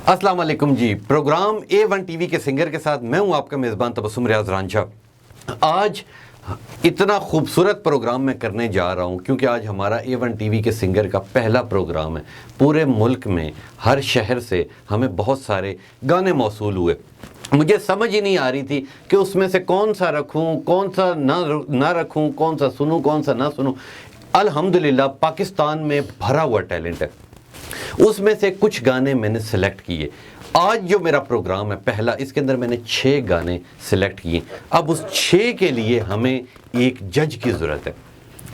अस्सलाम वालेकुम जी। Programme A1 TV के सिंगर के साथ मैं हूं आपका मेज़बान तबस्सुम रियाज रांझा। आज इतना खूबसूरत प्रोग्राम मैं करने जा रहा हूं क्योंकि आज हमारा A1 टीवी के सिंगर का पहला प्रोग्राम है। पूरे मुल्क में हर शहर से हमें बहुत सारे गाने मौसूल हुए। मुझे समझ ही नहीं आ रही थी कि उसमें से कौन सा रखूं, कौन सा ना रखूं, कौन सा सुनूं, कौन सा ना सुनूं। अल्हम्दुलिल्लाह पाकिस्तान में भरा हुआ टैलेंट है, उसमें से कुछ गाने मैंने सेलेक्ट किए। आज जो मेरा प्रोग्राम है पहला, इसके अंदर मैंने 6 गाने सेलेक्ट किए। अब उस 6 के लिए हमें एक जज की ज़रूरत है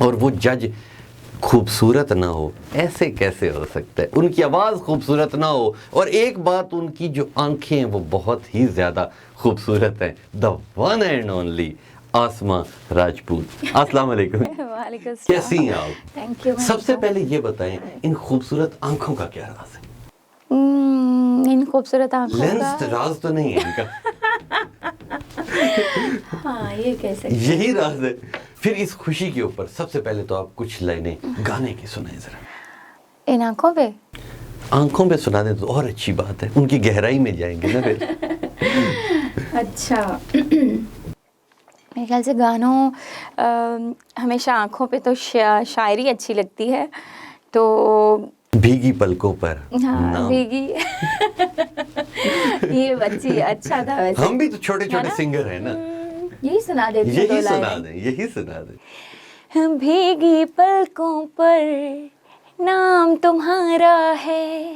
और वो जज खूबसूरत ना हो, ऐसे कैसे हो सकता है। उनकी आवाज़ खूबसूरत ना हो और एक बात, उनकी जो आंखें हैं वो बहुत ही ज़्यादा खूबसूरत हैं। द वन एंड ओनली आसमा राजपूत। अस्सलाम वालेकुम। वालेकुम सलाम। कैसी हैं आप? Thank you. सबसे पहले ये बताएं, इन खूबसूरत आंखों का क्या राज है? इन खूबसूरत आंखों लेंस का राज तो नहीं है इनका। हाँ, ये कह सकते हैं। यही राज है। फिर इस खुशी के ऊपर सबसे पहले तो आप कुछ लाइनें गाने की सुनाएं जरा। इन आंखों पे आंखों पे सुना दें तो और अच्छी बात है, उनकी गहराई में जाएंगे ना फिर। अच्छा। मेरे ख्याल से गानों हमेशा आंखों पे तो शायरी अच्छी लगती है, तो भीगी पलकों पर हाँ नाम। भीगी। ये बच्ची अच्छा था वैसे। हम भी तो छोटे है छोटे ना? सिंगर हैं ना। यही सुना देती हूँ दो यही सुना लाइनें। दें, यही सुना दें। भीगी पलकों पर नाम तुम्हारा है,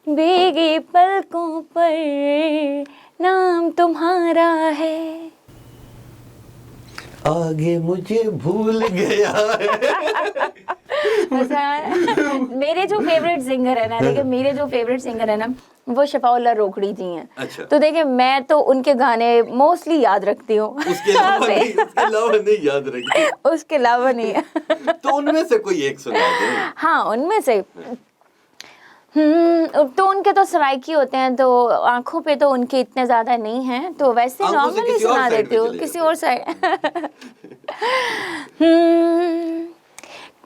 भीगी पलकों पर नाम तुम्हारा है। आगे मुझे भूल गया है। अच्छा, मेरे जो फेवरेट सिंगर है ना, देखिए मेरे जो फेवरेट सिंगर है ना, वो शफाउल्लाह रोकड़ी जी हैं। अच्छा। तो देखिए मैं तो उनके गाने मोस्टली याद रखती हूँ। उसके अलावा नहीं याद रखी। उसके अलावा नहीं है। तो उनमें से कोई एक सुना दे। हाँ, उनमें से तो उनके तो सराइकी होते हैं, तो आंखों पे तो उनके इतने ज्यादा नहीं हैं, तो वैसे आंखों से नॉर्मली किसी और सुना साइड देती पे हूँ चले किसी जाते और साइड।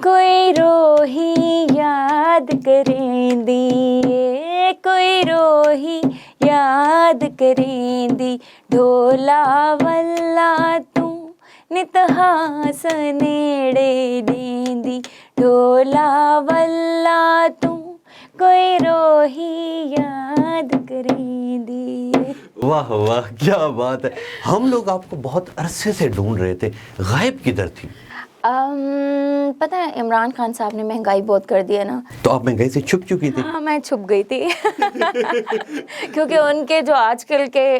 कोई रोही याद करेंदी, कोई रोही याद करेंदी, ढोला वल्ला तू नित हास नेड़े देंदी, ढोला वल्ला तू कोई रोही याद करेंदी। वाह वाह, क्या बात है। हम लोग आपको बहुत अरसे से ढूंढ रहे थे, गायब किधर थी? पता है, इमरान खान साहब ने महंगाई बहुत कर दी है ना, तो आप महंगाई से छुप चुकी थी? हाँ, मैं छुप गई थी। क्योंकि उनके जो आजकल के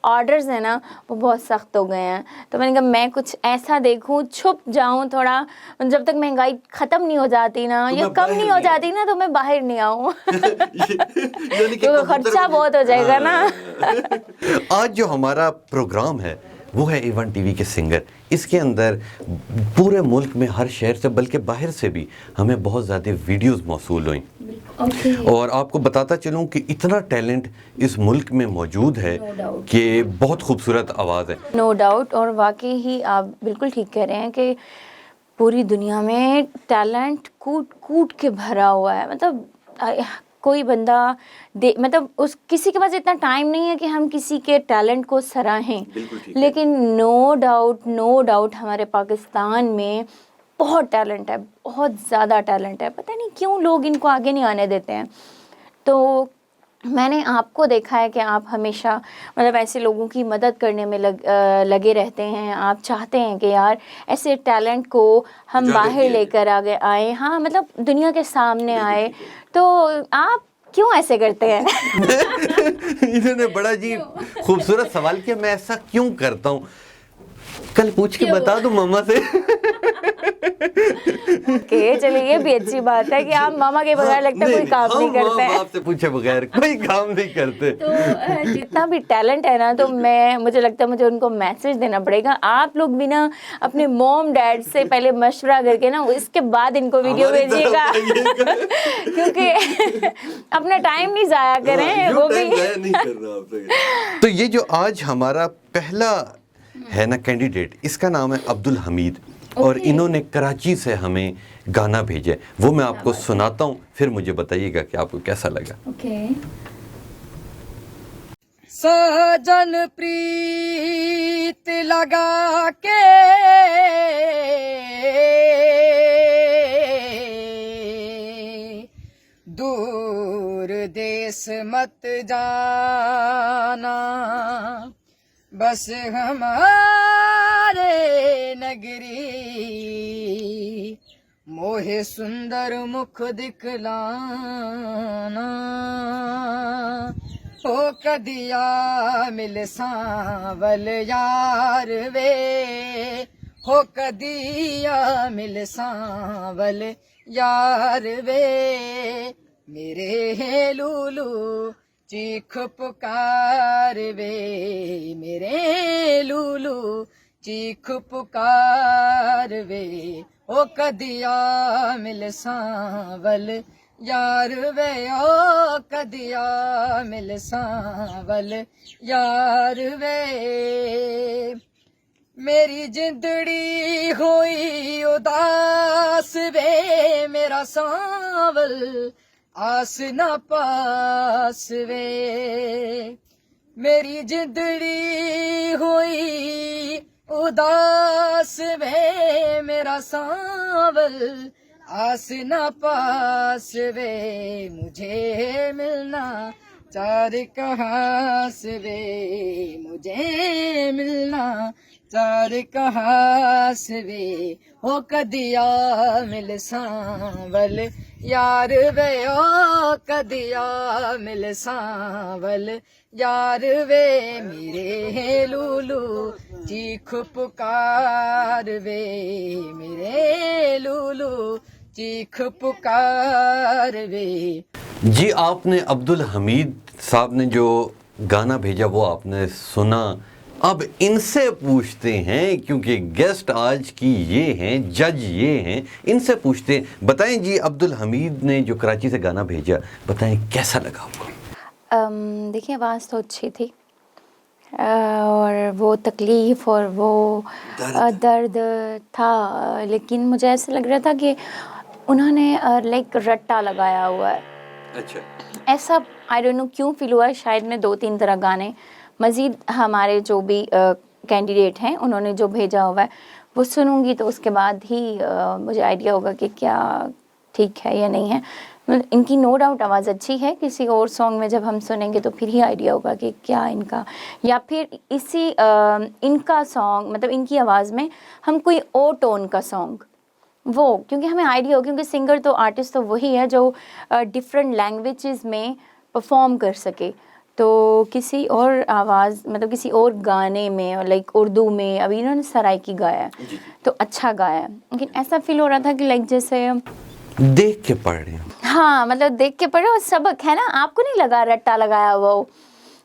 ऑर्डर्स हैं ना, वो बहुत सख्त हो गए हैं। तो मैंने कहा मैं कुछ ऐसा देखूं, छुप जाऊं थोड़ा, जब तक महंगाई ख़त्म नहीं हो जाती ना, तो या कम नहीं हो जाती ना, तो मैं बाहर नहीं आऊं। तो खर्चा बहुत हो जाएगा ना। आज जो हमारा प्रोग्राम है वो है A1 टीवी के सिंगर। इसके अंदर पूरे मुल्क में हर शहर से, बल्कि बाहर से भी हमें बहुत ज़्यादा वीडियोस मौसूल हुई। और आपको बताता चलूं कि इतना टैलेंट इस मुल्क में मौजूद है कि बहुत खूबसूरत आवाज़ है। No doubt. और वाकई ही आप बिल्कुल ठीक कह रहे हैं कि पूरी दुनिया में टैलेंट कूट कूट के भरा हुआ है। मतलब कोई बंदा मतलब उस किसी के पास इतना टाइम नहीं है कि हम किसी के टैलेंट को सराहें, लेकिन नो डाउट हमारे पाकिस्तान में बहुत टैलेंट है, बहुत ज़्यादा टैलेंट है। पता नहीं क्यों लोग इनको आगे नहीं आने देते हैं। तो मैंने आपको देखा है कि आप हमेशा मतलब ऐसे लोगों की मदद करने में लगे रहते हैं। आप चाहते हैं कि यार ऐसे टैलेंट को हम बाहर लेकर आगे आए, हाँ, मतलब दुनिया के सामने आए। तो आप क्यों ऐसे करते हैं? इन्होंने बड़ा जी खूबसूरत सवाल किया, मैं ऐसा क्यों करता हूँ? कल पूछ के बता दूं मामा से। ओके, चलिए, ये भी अच्छी बात है कि आप मामा के बगैर लगता है कोई काम नहीं करते हैं। आपसे पूछे बगैर कोई काम नहीं करते। तो जितना भी टैलेंट है ना, तो मुझे लगता है मुझे उनको मैसेज देना पड़ेगा। आप लोग भी ना अपने मॉम डैड से पहले मशवरा करके ना, इसके बाद इनको वीडियो भेजिएगा। क्योंकि अपना टाइम नहीं जाया करें, वो भी नहीं करना। तो ये जो आज हमारा पहला है ना कैंडिडेट, इसका नाम है अब्दुल हमीद। और इन्होंने कराची से हमें गाना भेजा है, वो मैं आपको सुनाता हूँ, फिर मुझे बताइएगा कि आपको कैसा लगा। सजन प्रीत लगा के दूर देश मत जाना, बस हमारे नगरी मोहे सुंदर मुख दिखलाना। हो कदिया मिल सांवल यार वे, हो कदिया मिल सांवल यार वे, मेरे लूलू चीख पुकार वे, मेरे लूलू चीख पुकार वे, ओ कदिया मिल सांवल यार वे, ओ कदिया मिल सांवल यार वे। मेरी जिंदड़ी हुई उदास वे, मेरा सांवल आस न पास वे, मेरी जिंदड़ी हुई उदास वे, मेरा सांवल आस न पास वे, मुझे मिलना चार कहाँ से वे, मुझे मिलना चार कहाँ से वे, हो कदिया मिल सांवल यार वे, ओ कदिया मिल सांवल यार वे, मेरे लूलू चीख पुकार वे, मेरे लूलू चीख पुकार वे। जी, आपने अब्दुल हमीद साहब ने जो गाना भेजा वो आपने सुना। अब इनसे पूछते हैं, क्योंकि गेस्ट आज की ये हैं, जज ये हैं, इनसे पूछते हैं। बताएं जी, अब्दुल हमीद ने जो कराची से गाना भेजा, बताएं कैसा लगा आपको? देखिए, आवाज़ तो अच्छी थी और वो तकलीफ़ और वो दर्द था, लेकिन मुझे ऐसा लग रहा था कि उन्होंने लाइक रट्टा लगाया हुआ है। अच्छा, ऐसा आई डोंट नो क्यों फील हुआ। शायद मैं 2-3 तरह गाने मज़ीद हमारे जो भी कैंडिडेट हैं उन्होंने जो भेजा हुआ है वो सुनूंगी, तो उसके बाद ही मुझे आइडिया होगा कि क्या ठीक है या नहीं है। इनकी नो डाउट आवाज़ अच्छी है, किसी और सॉन्ग में जब हम सुनेंगे तो फिर ही आइडिया होगा कि क्या इनका, या फिर इसी इनका सॉन्ग मतलब इनकी आवाज़ में हम कोई और टोन का सॉन्ग, वो क्योंकि हमें आइडिया हो, क्योंकि सिंगर तो आर्टिस्ट तो वही है जो डिफरेंट लैंग्वेजेस में परफॉर्म कर सके। तो किसी और आवाज़ मतलब किसी और गाने में लाइक उर्दू में, अभी इन्होंने सराइकी गाया है तो अच्छा गाया है, लेकिन ऐसा फील हो रहा था कि लाइक जैसे देख के पढ़ रहे हैं। हाँ, मतलब देख के पढ़ो, सबक है ना। आपको नहीं लगा रट्टा लगाया हुआ हो,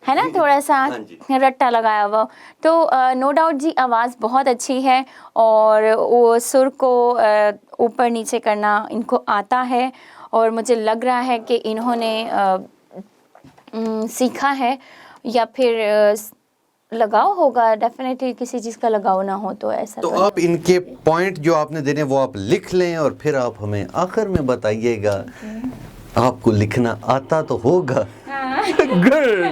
है ना, थोड़ा सा रट्टा लगाया हुआ। तो नो डाउट जी आवाज़ बहुत अच्छी है और वो सुर को ऊपर नीचे करना इनको आता है, और मुझे लग रहा है कि इन्होंने सीखा है या फिर लगाव होगा। डेफिनेटली किसी चीज़ का लगाव ना हो तो ऐसा तो आप इनके पॉइंट जो आपने देने वो आप लिख लें और फिर आप हमें आखिर में बताइएगा। आपको लिखना आता तो होगा। गुड।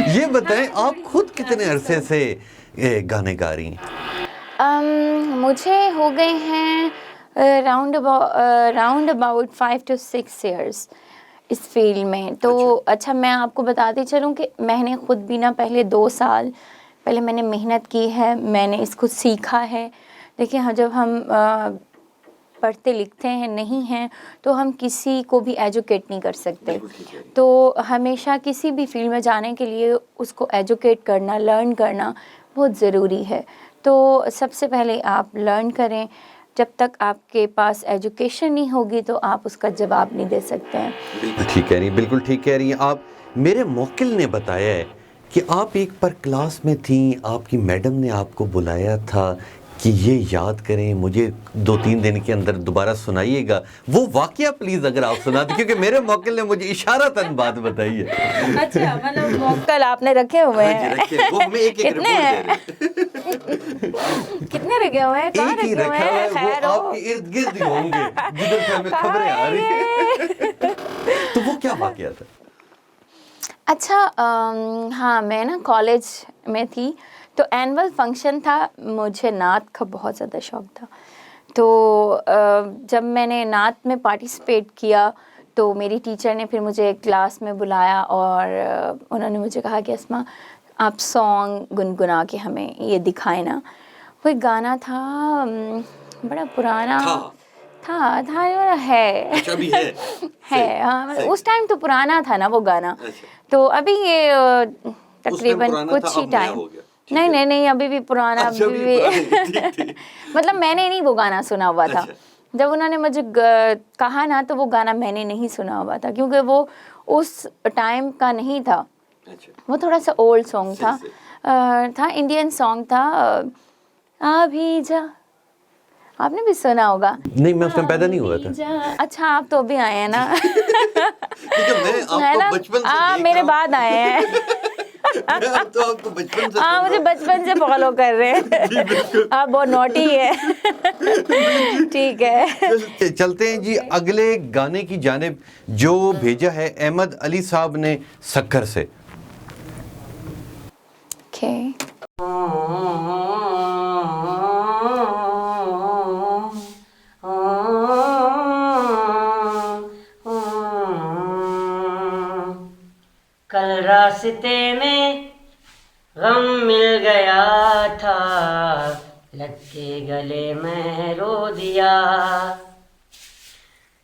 ये बताएं, आप खुद कितने अरसे से गाने गा रही हैं? मुझे हो गए हैं राउंड अबाउट 5 to 6 years इस फील्ड में। तो अच्छा, मैं आपको बताती चलूँ कि मैंने ख़ुद भी ना पहले 2 साल पहले मैंने मेहनत की है, मैंने इसको सीखा है। देखिए, हाँ, जब हम पढ़ते लिखते हैं नहीं हैं तो हम किसी को भी एजुकेट नहीं कर सकते। तो हमेशा किसी भी फील्ड में जाने के लिए उसको एजुकेट करना, लर्न करना बहुत ज़रूरी है। तो सबसे पहले आप लर्न करें। जब तक आपके पास एजुकेशन नहीं होगी तो आप उसका जवाब नहीं दे सकते हैं। ठीक कह रही हैं, बिल्कुल ठीक कह रही हैं आप। मेरे मोकिल ने बताया है कि आप एक बार क्लास में थी, आपकी मैडम ने आपको बुलाया था कि ये याद करें, मुझे 2-3 दिन के अंदर दोबारा सुनाइएगा। वो वाकया प्लीज़ अगर आप सुना दें, क्योंकि मेरे मोकिल ने मुझे इशारतन बात बताई है। अच्छा, मतलब मोकिल आपने रखे हुए हैं? वो हमें एक कितने हैं? कितने रखे हुए हैं? कहाँ रखे हुए हैं? खैर, वो आपके इर्द गिर्द ही होंगे जिधर से हमें खबरें आ रही हैं। तो वो क्या वाकया था? अच्छा हाँ, मैं ना कॉलेज में थी तो एनुअल फंक्शन था, मुझे नात का बहुत ज़्यादा शौक़ था। तो जब मैंने नात में पार्टिसिपेट किया तो मेरी टीचर ने फिर मुझे क्लास में बुलाया और उन्होंने मुझे कहा कि अस्मा आप सॉन्ग गुनगुना के हमें ये दिखाए ना। वो एक गाना था बड़ा पुराना था है। अच्छा भी है है हाँ, मतलब उस टाइम तो पुराना था ना वो गाना। तो अभी ये तकरीबन कुछ ही टाइम नहीं अभी भी पुराना। अच्छा, अभी भी मतलब मैंने नहीं वो गाना सुना हुआ था। जब उन्होंने मुझे कहा ना तो वो गाना मैंने नहीं सुना हुआ था क्योंकि वो उस टाइम का नहीं था। वो थोड़ा सा ओल्ड सॉन्ग था इंडियन सॉन्ग था। अभी जा, आपने भी सुना होगा। नहीं, मैं उस टाइम पैदा नहीं हुआ था। अच्छा, आप तो अभी आए हैं ना। मैं आपको बचपन से आप मेरे बाद आए हैं। तो आपको बचपन से हाँ, मुझे बचपन से फॉलो कर रहे हैं। आप बहुत नॉटी है। ठीक है, चलते हैं जी अगले गाने की जानिब जो भेजा है अहमद अली साहब ने सक्कर से। कल रास्ते में गम मिल गया था, लग के गले में रो दिया।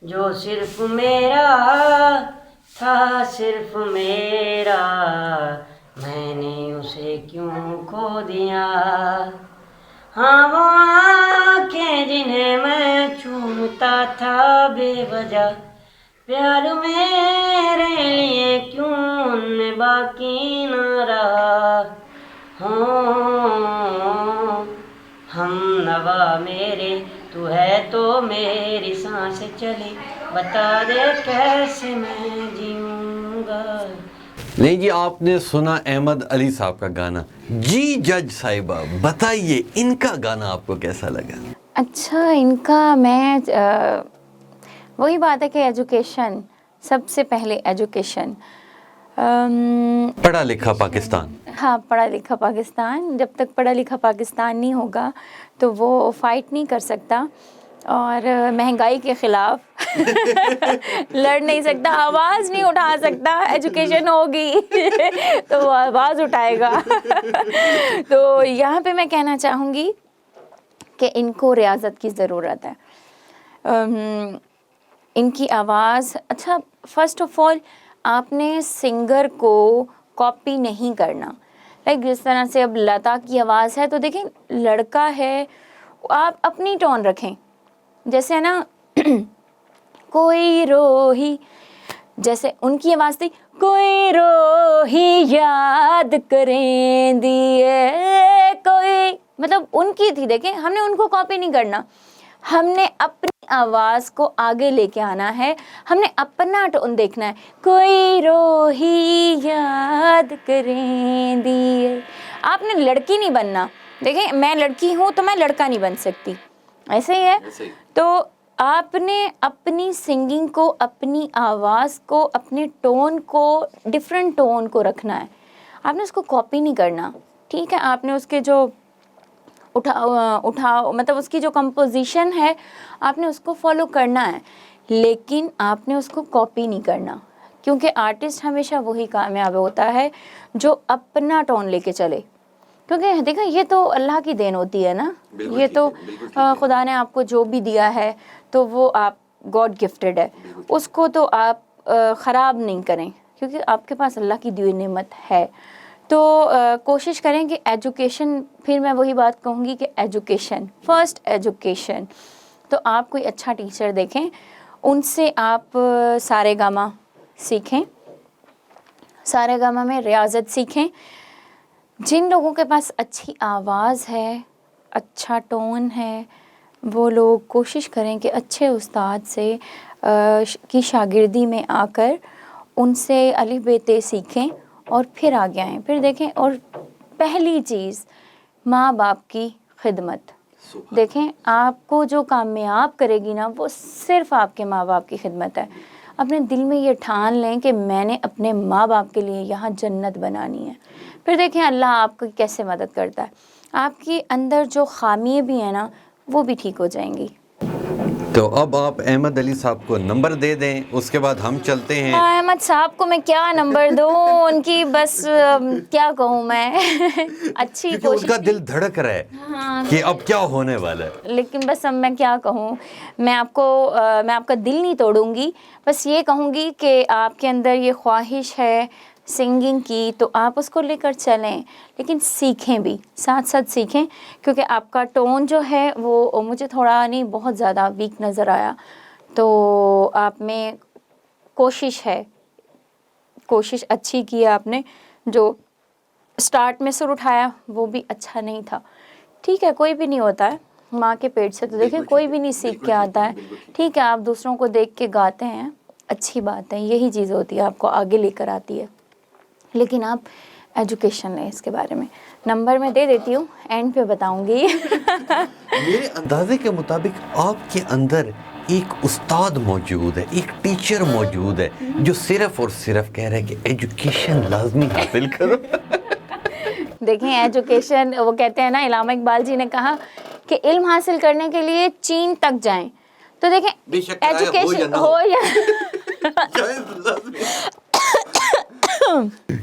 जो सिर्फ मेरा था, सिर्फ मेरा, मैंने उसे क्यों खो दिया। हाँ, वो आँखें जिन्हें मैं चूमता था बेवजह, प्यार मेरे लिए क्यों उनमें बाकी न रहा। हो हम नवा मेरे, तू है तो मेरी सांसें चली, बता दे कैसे मैं जीऊँगा। नहीं जी, आपने सुना अहमद अली साहब का गाना। जी जज साहिबा, बताइए इनका गाना आपको कैसा लगा? अच्छा, इनका मैं वही बात है कि एजुकेशन, सबसे पहले एजुकेशन। पढ़ा लिखा पाकिस्तान। हाँ, पढ़ा लिखा पाकिस्तान। जब तक पढ़ा लिखा पाकिस्तान नहीं होगा तो वो फाइट नहीं कर सकता और महंगाई के ख़िलाफ़ लड़ नहीं सकता, आवाज़ नहीं उठा सकता। एजुकेशन होगी तो वो आवाज़ उठाएगा। तो यहाँ पे मैं कहना चाहूँगी कि इनको रियाज़त की ज़रूरत है। इनकी आवाज़, अच्छा, फ़र्स्ट ऑफ़ ऑल आपने सिंगर को कॉपी नहीं करना। लाइक जिस तरह से अब लता की आवाज़ है तो देखें लड़का है, आप अपनी टोन रखें। जैसे ना कोई रोही, जैसे उनकी आवाज़ थी कोई रोही याद करें दिए कोई, मतलब उनकी थी। देखें, हमने उनको कॉपी नहीं करना, हमने अपनी आवाज़ को आगे लेके आना है, हमने अपना टोन देखना है। कोई रोही याद करें दिए, आपने लड़की नहीं बनना। देखें, मैं लड़की हूँ तो मैं लड़का नहीं बन सकती, ऐसे ही है। तो आपने अपनी सिंगिंग को, अपनी आवाज़ को, अपने टोन को, डिफरेंट टोन को रखना है। आपने उसको कॉपी नहीं करना, ठीक है। आपने उसके जो उठाओ मतलब उसकी जो कंपोजिशन है आपने उसको फॉलो करना है, लेकिन आपने उसको कॉपी नहीं करना, क्योंकि आर्टिस्ट हमेशा वही कामयाब होता है जो अपना टोन लेके चले। क्योंकि देखो, ये तो अल्लाह की देन होती है ना, ये तो खुदा ने आपको जो भी दिया है तो वो आप गॉड गिफ्टेड है, उसको तो आप ख़राब नहीं करें, क्योंकि आपके पास अल्लाह की दी हुई नेमत है। तो कोशिश करें कि एजुकेशन, फिर मैं वही बात कहूँगी कि एजुकेशन फ़र्स्ट, एजुकेशन। तो आप कोई अच्छा टीचर देखें, उनसे आप सारेगामा सीखें, सारेगामा में रियाज़त सीखें। जिन लोगों के पास अच्छी आवाज़ है, अच्छा टोन है, वो लोग कोशिश करें कि अच्छे उस्ताद से की शागिर्दी में आकर उनसे अलिफ बे ते सीखें और फिर आगे आएँ। फिर देखें, और पहली चीज़ माँ बाप की खिदमत। देखें, आपको जो कामयाब करेगी ना वो सिर्फ़ आपके माँ बाप की खिदमत है। अपने दिल में ये ठान लें कि मैंने अपने माँ बाप के लिए यहाँ जन्नत बनानी है। फिर देखें अल्लाह आपकी कैसे मदद करता है। आपके अंदर जो खामियाँ भी हैं ना वो भी ठीक हो जाएंगी। तो अब आप अहमद अली साहब को नंबर दे दें, उसके बाद हम चलते हैं। अहमद साहब को मैं क्या नंबर दूँ, उनकी बस क्या कहूँ मैं अच्छी क्योंकि कोशिश उसका दिल धड़क रहा है हाँ, कि अब क्या होने वाला है। लेकिन बस अब मैं क्या कहूँ, मैं आपका दिल नहीं तोड़ूंगी, बस ये कहूँगी कि आपके अंदर ये ख्वाहिश है सिंगिंग की तो आप उसको लेकर चलें, लेकिन सीखें भी, साथ साथ सीखें, क्योंकि आपका टोन जो है वो मुझे थोड़ा नहीं बहुत ज़्यादा वीक नज़र आया। तो आप में कोशिश है, कोशिश अच्छी की है आपने, जो स्टार्ट में सुर उठाया वो भी अच्छा नहीं था। ठीक है, कोई भी नहीं होता है माँ के पेट से, तो देखें कोई भी नहीं सीख के आता है। ठीक है, आप दूसरों को देख के गाते हैं, अच्छी बात है, यही चीज़ होती है, आपको आगे लेकर आती है, लेकिन आप एजुकेशन लें इसके बारे में। नंबर मैं दे देती हूँ, एंड पे बताऊँगी। मेरे अंदाजे के मुताबिक आपके अंदर एक उस्ताद मौजूद है, एक टीचर मौजूद है जो सिर्फ और सिर्फ कह रहा है कि एजुकेशन लाजमी हासिल करो। देखें एजुकेशन, वो कहते हैं ना, इलामा इकबाल जी ने कहा कि इल्म हासिल करने के लिए चीन तक जाएं। तो देखें एजुकेशन हो या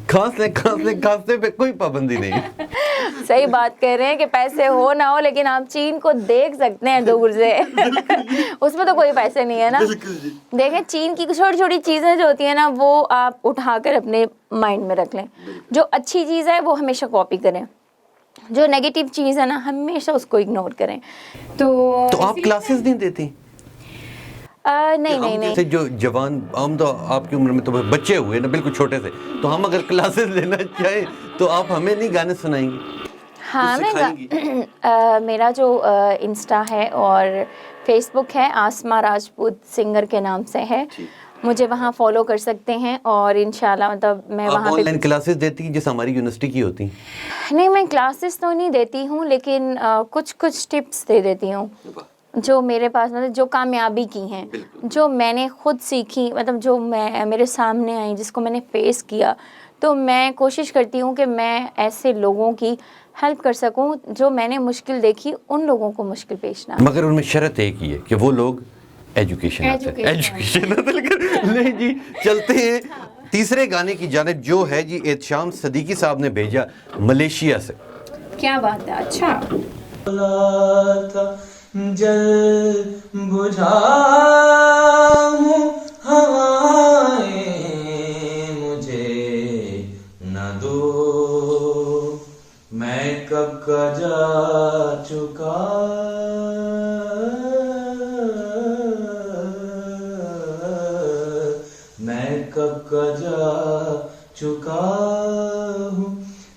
खांसने पे कोई पाबंदी नहीं। सही बात कह रहे हैं कि पैसे हो ना हो, लेकिन आप चीन को देख सकते हैं दूर से। उसमें तो कोई पैसे नहीं है ना। देखें चीन की छोटी छोटी चीज़ें जो होती हैं ना वो आप उठाकर अपने माइंड में रख लें। जो अच्छी चीज़ है वो हमेशा कॉपी करें, जो नेगेटिव चीज़ है ना हमेशा उसको इग्नोर करें। तो आप क्लासेस नहीं देती? नहीं। जैसे जो जवान, हम तो आपकी उम्र में तो बच्चे हुए ना, बिल्कुल छोटे से, तो हम अगर क्लासेस लेना चाहें तो आप हमें नहीं गाने सुनाएंगी? हाँ, मेरा जो इंस्टा है और फेसबुक है, आसमा राजपूत सिंगर के नाम से है, मुझे वहाँ फॉलो कर सकते हैं। और इंशाल्लाह मतलब मैं वहाँ पे ऑनलाइन क्लासेस देती हैं जैसे हमारी यूनिवर्सिटी की होती हैं? नहीं, मैं क्लासेस तो नहीं देती हूँ, लेकिन कुछ टिप्स दे देती हूँ जो मेरे पास, मतलब जो कामयाबी की हैं, जो मैंने खुद सीखी, मतलब जो मेरे सामने आई, जिसको मैंने फेस किया। तो मैं कोशिश करती हूँ कि मैं ऐसे लोगों की हेल्प कर सकूँ जो मैंने मुश्किल देखी, उन लोगों को मुश्किल पेश ना। मगर उनमें शर्त एक ही है कि वो लोग एजुकेशन हासिल कर। नहीं जी, चलते हैं तीसरे गाने की जानिब, जो है जी एहतशाम सदीकी साहब ने भेजा मलेशिया से। क्या बात है, अच्छा। जल बुझा हूँ हवाएं मुझे न दो, मैं कब का जा चुका, मैं कब का जा चुका हूँ,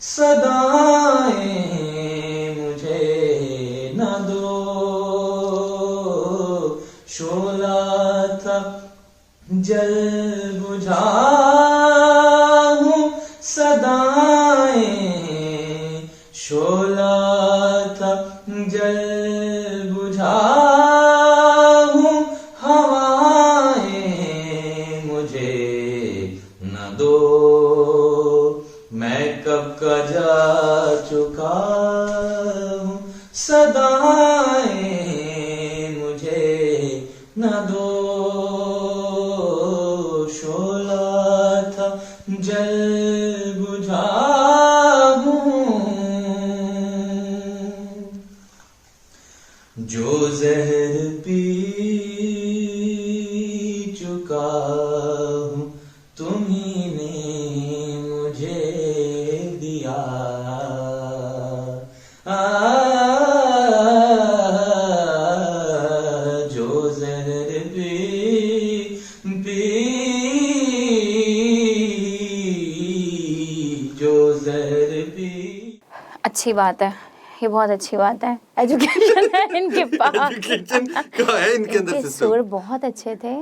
सदाएं मुझे न दो, शोला था जल बुझा हूँ सदाएं, शोला था जल बुझा हूँ हवाएं मुझे न दो, मैं कब का जा चुका हूँ, सदाएं न दो, शोला था जल बुझा हूँ, जो जहर पी चुका हूँ तुम्ही ने मुझे दिया, अच्छी बात है, ये बहुत अच्छी बात है। एजुकेशन है इनके पास, एजुकेशन का है इनके अंदर इनके सुर बहुत अच्छे थे।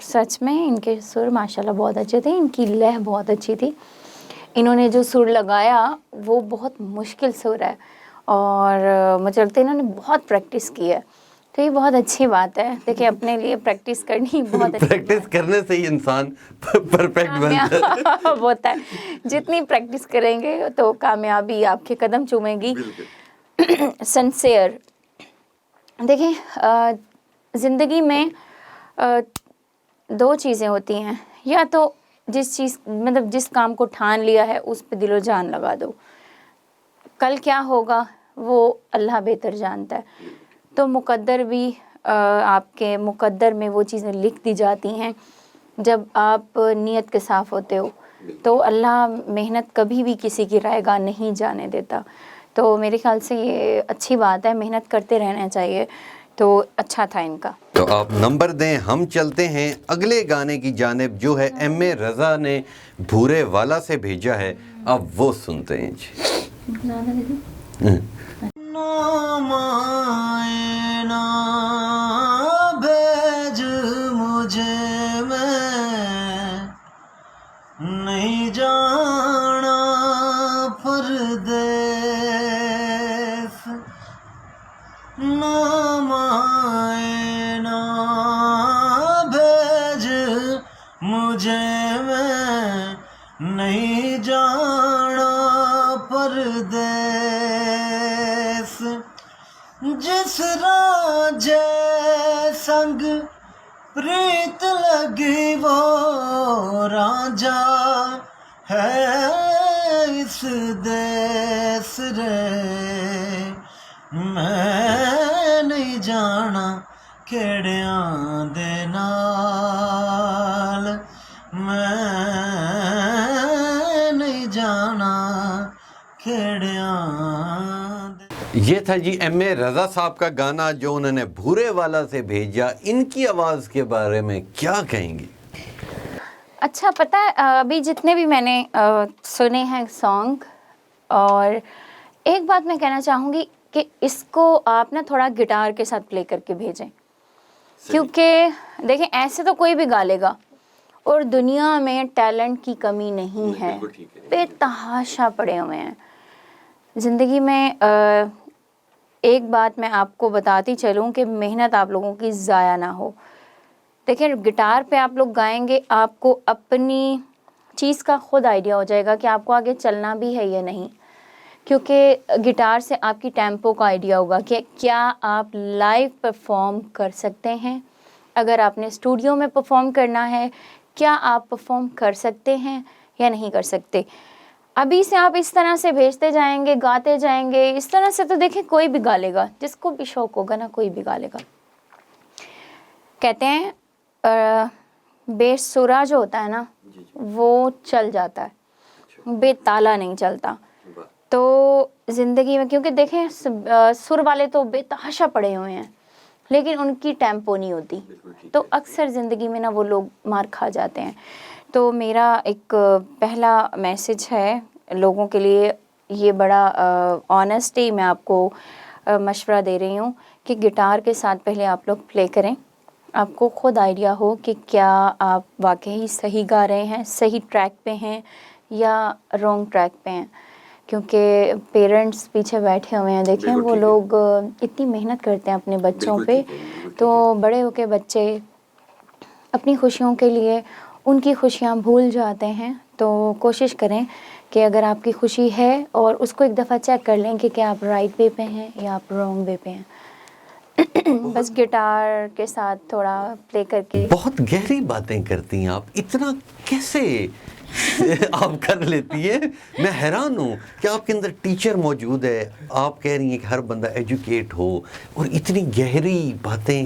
सच में इनके सुर माशाल्लाह बहुत अच्छे थे, इनकी लय बहुत अच्छी थी। इन्होंने जो सुर लगाया वो बहुत मुश्किल सुर है और मुझे लगता है इन्होंने बहुत प्रैक्टिस की है। तो ये बहुत अच्छी बात है। देखिए अपने लिए प्रैक्टिस करनी बहुत अच्छी प्रैक्टिस करने से ही इंसान परफेक्ट बनता है। कामयाब होता है। जितनी प्रैक्टिस करेंगे तो कामयाबी आपके कदम चूमेगी। सिंसियर, देखिए ज़िंदगी में दो चीज़ें होती हैं, या तो जिस चीज़ मतलब जिस काम को ठान लिया है उस पे दिलो जान लगा दो, कल क्या होगा वो अल्लाह बेहतर जानता है। तो मुकद्दर भी आपके मुकद्दर में वो चीज़ें लिख दी जाती हैं जब आप नीयत के साफ़ होते हो। तो अल्लाह मेहनत कभी भी किसी की रायगाह नहीं जाने देता। तो मेरे ख्याल से ये अच्छी बात है, मेहनत करते रहना चाहिए। तो अच्छा था इनका। तो आप नंबर दें, हम चलते हैं अगले गाने की जानिब जो है एम.ए. रज़ा ने भूरे वाला से भेजा है। अब वो सुनते हैं जी। ना भेज मुझे, मैं नहीं जाना परदेस। ना भेज मुझे, मैं नहीं जाना परदेस। जिस राजे संग प्रीत लगी वो राजा है इस देश रे। मैं नहीं जाना केड़ियां दे नाल, मैं नहीं जाना केड़ियां। ये था जी एम.ए. रज़ा साहब का गाना जो उन्होंने भूरे वाला से भेजा। इनकी आवाज़ के बारे में क्या कहेंगी? अच्छा, पता है अभी जितने भी मैंने सुने हैं सॉन्ग, और एक बात मैं कहना चाहूँगी कि इसको आप ना थोड़ा गिटार के साथ प्ले करके भेजें, क्योंकि देखें ऐसे तो कोई भी गा लेगा और दुनिया में टैलेंट की कमी नहीं है, बेतहाशा पड़े हुए हैं ज़िंदगी में। एक बात मैं आपको बताती चलूँ कि मेहनत आप लोगों की ज़ाया ना हो। देखिए गिटार पे आप लोग गाएंगे, आपको अपनी चीज़ का खुद आइडिया हो जाएगा कि आपको आगे चलना भी है या नहीं, क्योंकि गिटार से आपकी टेम्पो का आइडिया होगा कि क्या आप लाइव परफॉर्म कर सकते हैं। अगर आपने स्टूडियो में परफॉर्म करना है, क्या आप परफॉर्म कर सकते हैं या नहीं कर सकते। अभी से आप इस तरह से भेजते जाएंगे, गाते जाएंगे, इस तरह से तो देखें कोई भी गा लेगा, जिसको भी शौक होगा ना कोई भी गा लेगा। कहते हैं बेसुरा जो होता है ना वो चल जाता है, बेताला नहीं चलता। तो ज़िंदगी में क्योंकि देखें सुर वाले तो बेतहाशा पड़े हुए हैं लेकिन उनकी टेम्पो नहीं होती, तो अक्सर ज़िंदगी में ना वो लोग मार खा जाते हैं। तो मेरा एक पहला मैसेज है लोगों के लिए, ये बड़ा ऑनेस्टी मैं आपको मशवरा दे रही हूँ कि गिटार के साथ पहले आप लोग प्ले करें, आपको खुद आइडिया हो कि क्या आप वाकई सही गा रहे हैं, सही ट्रैक पे हैं या रॉन्ग ट्रैक पे हैं। क्योंकि पेरेंट्स पीछे बैठे हुए हैं, देखें वो लोग इतनी मेहनत करते हैं अपने बच्चों पे, तो बड़े होके बच्चे अपनी खुशियों के लिए उनकी खुशियाँ भूल जाते हैं। तो कोशिश करें कि अगर आपकी खुशी है और उसको एक दफ़ा चेक कर लें कि क्या आप राइट वे पे हैं या आप रॉन्ग वे पे हैं। बस गिटार के साथ थोड़ा प्ले करके। बहुत गहरी बातें करती हैं आप, इतना कैसे आप कर लेती है। मैं हैरान हूँ कि आपके अंदर टीचर मौजूद है, आप कह रही हैं कि हर बंदा एजुकेट हो, और इतनी गहरी बातें।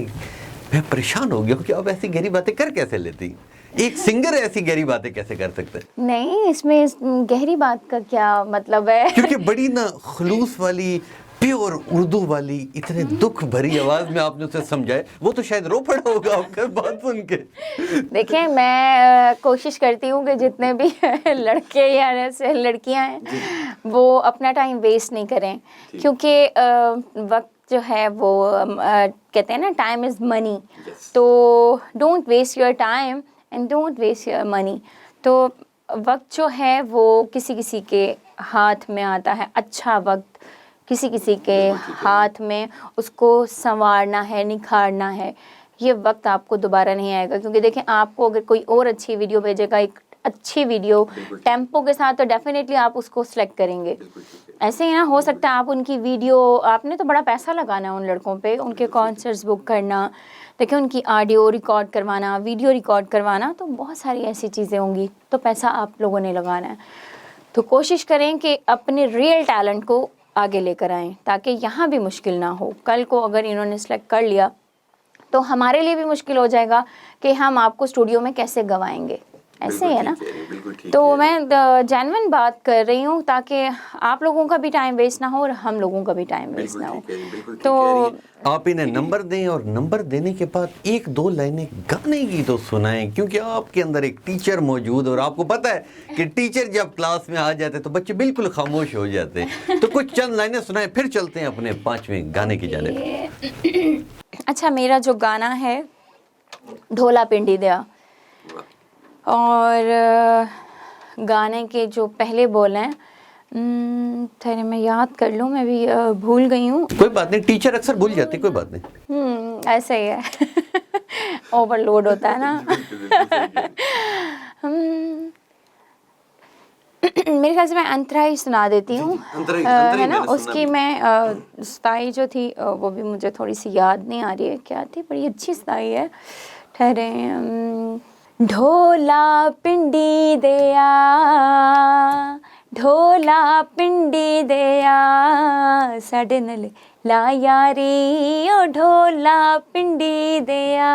मैं परेशान हो गया हूँ कि आप ऐसी गहरी बातें कर कैसे लेती। एक सिंगर ऐसी गहरी बातें कैसे कर सकते हैं? नहीं, इसमें गहरी बात का क्या मतलब है। क्योंकि बड़ी ना खलूस वाली प्योर उर्दू वाली इतने दुख भरी आवाज में आपने उसे समझाए, वो तो शायद रो पड़ा होगा आपका बात सुन के। देखिए मैं कोशिश करती हूँ कि जितने भी लड़के या ऐसे लड़कियाँ हैं वो अपना टाइम वेस्ट नहीं करें, क्योंकि वक्त जो है वो कहते हैं ना टाइम इज़ मनी। तो don't waste your time and don't waste your money. तो वक्त जो है वो किसी किसी के हाथ में आता है, अच्छा वक्त किसी किसी के हाथ में उसको संवारना है, निखारना है। ये वक्त आपको दोबारा नहीं आएगा, क्योंकि देखें आपको अगर कोई और अच्छी वीडियो भेजेगा, एक अच्छी वीडियो टेम्पो के साथ, तो डेफिनेटली आप उसको सिलेक्ट करेंगे। ऐसे ही ना हो सकता है आप उनकी वीडियो, आपने तो बड़ा पैसा लगाना है उन लड़कों पे, उनके कॉन्सर्ट्स बुक करना, देखिए उनकी ऑडियो रिकॉर्ड करवाना, वीडियो रिकॉर्ड करवाना, तो बहुत सारी ऐसी चीज़ें होंगी, तो पैसा आप लोगों ने लगाना है। तो कोशिश करें कि अपने रियल टैलेंट को आगे लेकर आएँ, ताकि यहाँ भी मुश्किल ना हो। कल को अगर इन्होंने सेलेक्ट कर लिया तो हमारे लिए भी मुश्किल हो जाएगा कि हम आपको स्टूडियो में कैसे गवाएंगे। ऐसे ही है ना। तो मैं जेन्युइन बात कर रही हूँ, ताकि आप लोगों का भी टाइम वेस्ट ना हो और हम लोगों का भी टाइम वेस्ट ना हो। तो आप इन्हें नंबर दें और नंबर देने के बाद एक दो लाइनें गाने की तो सुनाएं, क्योंकि आपके अंदर एक टीचर मौजूद, और आपको पता है कि टीचर जब क्लास में आ जाते तो बच्चे बिल्कुल खामोश हो जाते हैं। तो कुछ चंद लाइनें सुनाएं, फिर चलते हैं अपने 5वें गाने की जानिब। अच्छा, मेरा जो गाना है ढोला पिंडी दिया, और गाने के जो पहले बोल हैं ठहरे मैं याद कर लूँ, मैं भी भूल गई हूँ। कोई बात नहीं, टीचर अक्सर भूल जाते, कोई बात नहीं। ऐसे ही है। ओवरलोड होता है ना। मेरे ख्याल से मैं अंतरा ही सुना देती हूँ, है ना। उसकी मैं सताई जो थी वो भी मुझे थोड़ी सी याद नहीं आ रही है, क्या थी, बड़ी अच्छी सताई है। ठहरे ढोला पिंडी दिया, ढोला पिंडी दिया, साडे नाल ला यारी, ओ ढोला पिंडी दिया,